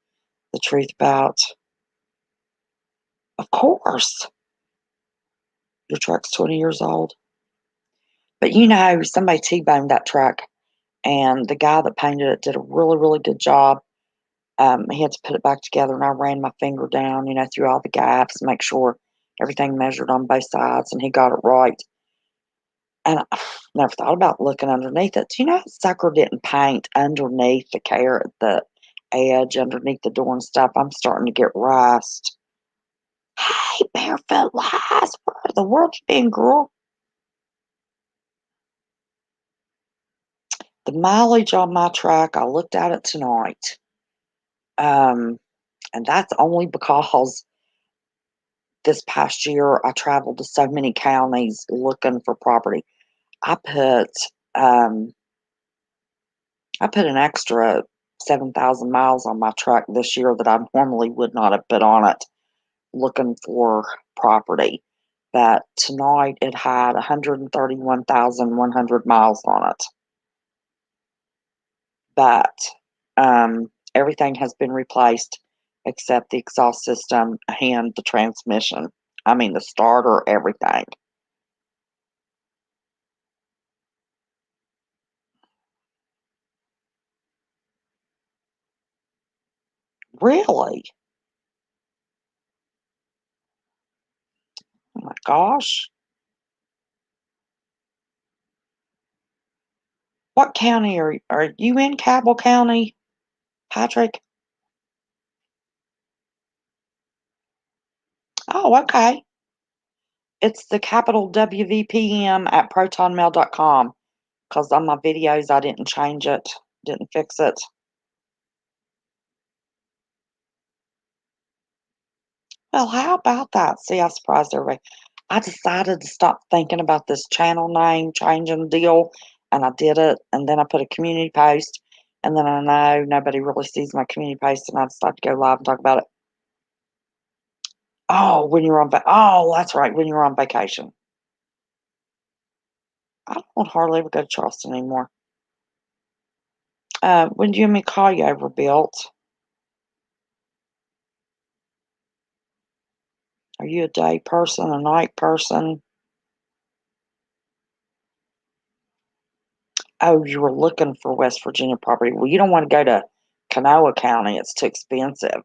the truth about. Of course, your truck's 20 years old. But somebody T-boned that truck, and the guy that painted it did a really, really good job. He had to put it back together, and I ran my finger down, through all the gaps, make sure everything measured on both sides, and he got it right. And I never thought about looking underneath it. Do you know that sucker didn't paint underneath the edge, underneath the door and stuff? I'm starting to get rust. Hey, Barefoot Lies, where the world you been, girl? The mileage on my truck, I looked at it tonight. And that's only because this past year I traveled to so many counties looking for property. I put um an extra 7,000 miles on my truck this year that I normally would not have put on it looking for property. But tonight it had 131,100 miles on it. But everything has been replaced except the exhaust system and the transmission. I mean, the starter, everything. Really? Oh my gosh. What county are you in? Cabell County, Patrick? Oh, okay. It's the capital WVPM at protonmail.com. Because on my videos, I didn't change it, didn't fix it. Well, how about that? See, I surprised everybody. I decided to stop thinking about this channel name changing deal, and I did it. And then I put a community post, And then I know nobody really sees my community post, and I decided to go live and talk about it. Oh, when you're on oh, that's right, when you're on vacation. I don't hardly ever go to Charleston anymore. When do you want me to call you overbuilt? Are you a day person, a night person? Oh, you were looking for West Virginia property. Well, you don't want to go to Kanawha County. It's too expensive.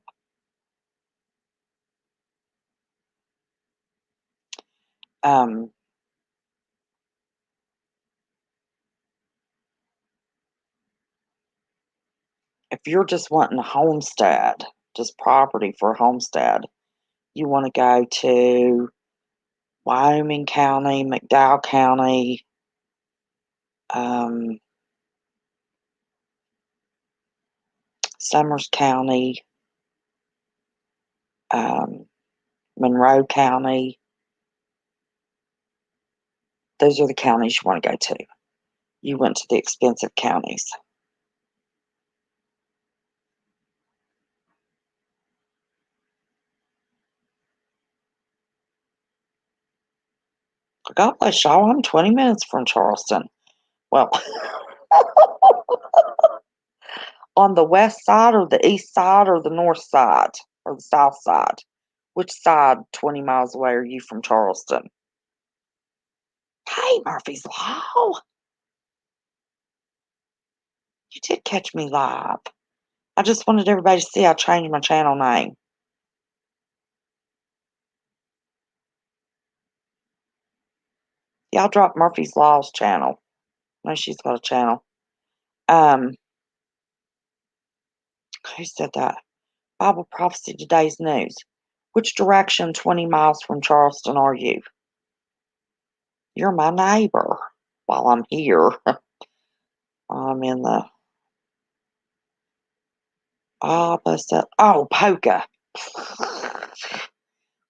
Um, if you're just wanting a homestead, just property for a homestead, you want to go to Wyoming County, McDowell County, um, Summers County, um, Monroe County. Those are the counties you want to go to. You went to the expensive counties. God bless y'all. I'm 20 minutes from Charleston. Well, on the west side or the east side or the north side or the south side? Which side, 20 miles away, are you from Charleston? Hey, Murphy's Law. You did catch me live. I just wanted everybody to see I changed my channel name. Y'all dropped Murphy's Law's channel. I know she's got a channel. Um, who said that? Bible Prophecy Today's News. Which direction 20 miles from Charleston are you? You're my neighbor while I'm here. I'm in the opposite. Oh, Polka.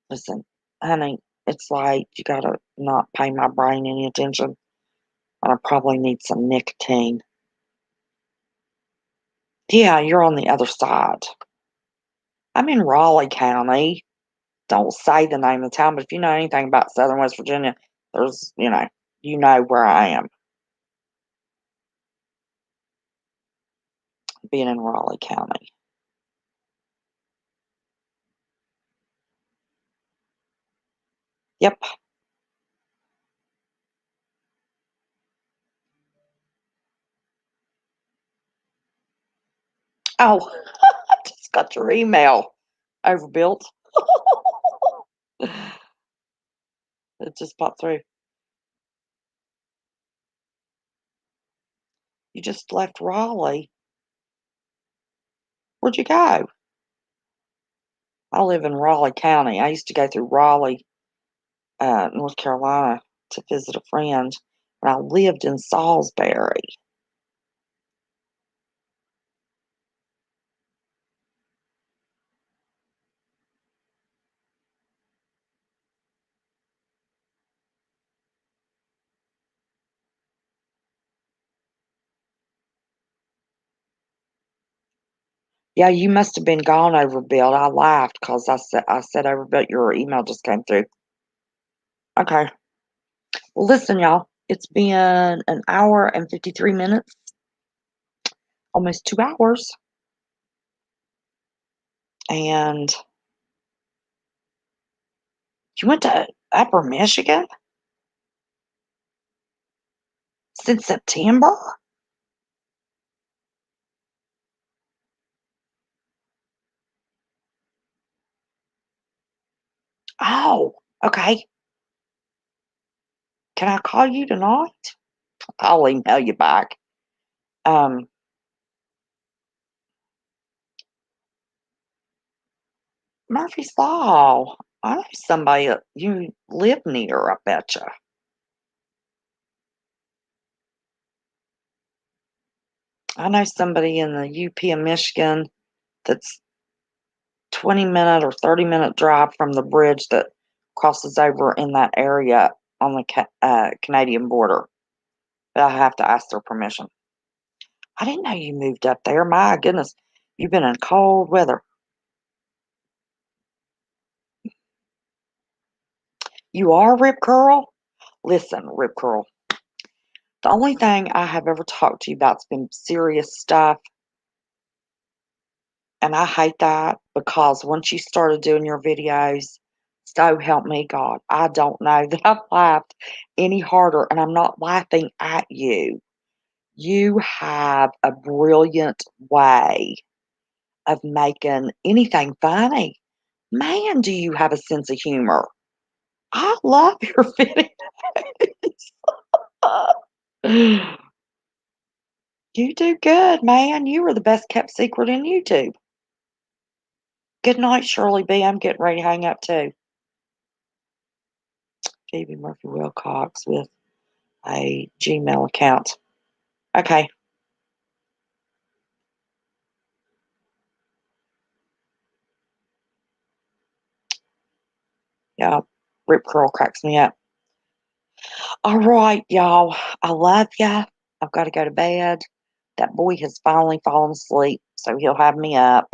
Listen, honey, it's like you gotta not pay my brain any attention. I probably need some nicotine. Yeah, you're on the other side. I'm in Raleigh County. Don't say the name of the town, but if you know anything about Southern West Virginia, there's, you know where I am. Being in Raleigh County. Yep. Oh, I just got your email. Overbuilt. It just popped through. You just left Raleigh. Where'd you go? I live in Raleigh County. I used to go through Raleigh, North Carolina to visit a friend when I lived in Salisbury. Yeah, you must have been gone, Overbuilt. I laughed because I said Overbuilt. Your email just came through. Okay. Well, listen, y'all. It's been an hour and 53 minutes, almost 2 hours, and you went to Upper Michigan since September? Oh, okay. Can I call you tonight? I'll email you back. Um, Murphy's Law. I know somebody that you live near, I betcha. I know somebody in the UP of Michigan that's 20-minute or 30-minute drive from the bridge that crosses over in that area on the Canadian border. But I have to ask their permission. I didn't know you moved up there. My goodness, you've been in cold weather. You are Rip Curl? Listen, Rip Curl, the only thing I have ever talked to you about's been serious stuff, and I hate that because once you started doing your videos, so help me God, I don't know that I've laughed any harder, and I'm not laughing at you. You have a brilliant way of making anything funny. Man, do you have a sense of humor. I love your videos. You do good, man. You are the best kept secret in YouTube. Good night, Shirley B. I'm getting ready to hang up too. Phoebe Murphy Wilcox with a Gmail account. Okay. Yeah. Rip Curl cracks me up. All right, y'all. I love ya. I've got to go to bed. That boy has finally fallen asleep, so he'll have me up.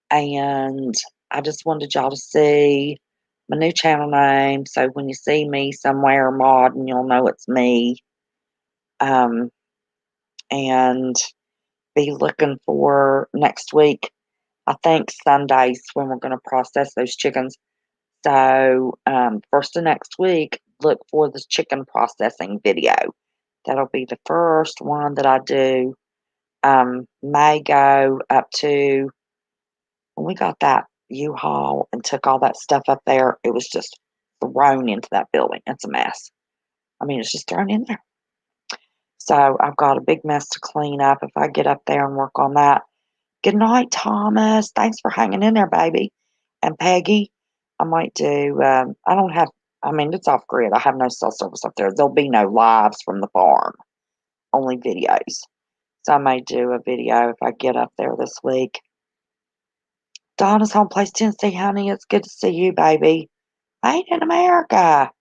And I just wanted y'all to see my new channel name. So when you see me somewhere modding, you'll know it's me. Um, and be looking for next week. I think Sundays when we're going to process those chickens. So first of next week, look for this chicken processing video. That'll be the first one that I do. May go up to when we got that U-Haul and took all that stuff up there. It was just thrown into that building. It's a mess. I mean, it's just thrown in there. So I've got a big mess to clean up if I get up there and work on that. Good night, Thomas. Thanks for hanging in there, baby. And Peggy, I might do, I don't have, I mean, it's off grid. I have no cell service up there. There'll be no lives from the farm, only videos. So I may do a video if I get up there this week. Donna's home place, Tennessee, honey. It's good to see you, baby. Made in America.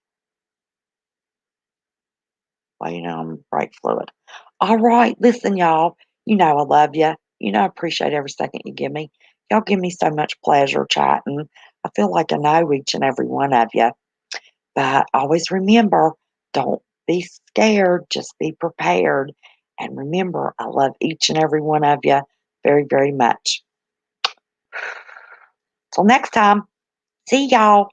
Well, you know, I'm brake fluid. All right, listen, y'all. You know I love you. You know I appreciate every second you give me. Y'all give me so much pleasure chatting. I feel like I know each and every one of you. But always remember, don't be scared. Just be prepared. And remember, I love each and every one of you very, very much. Till next time, see y'all.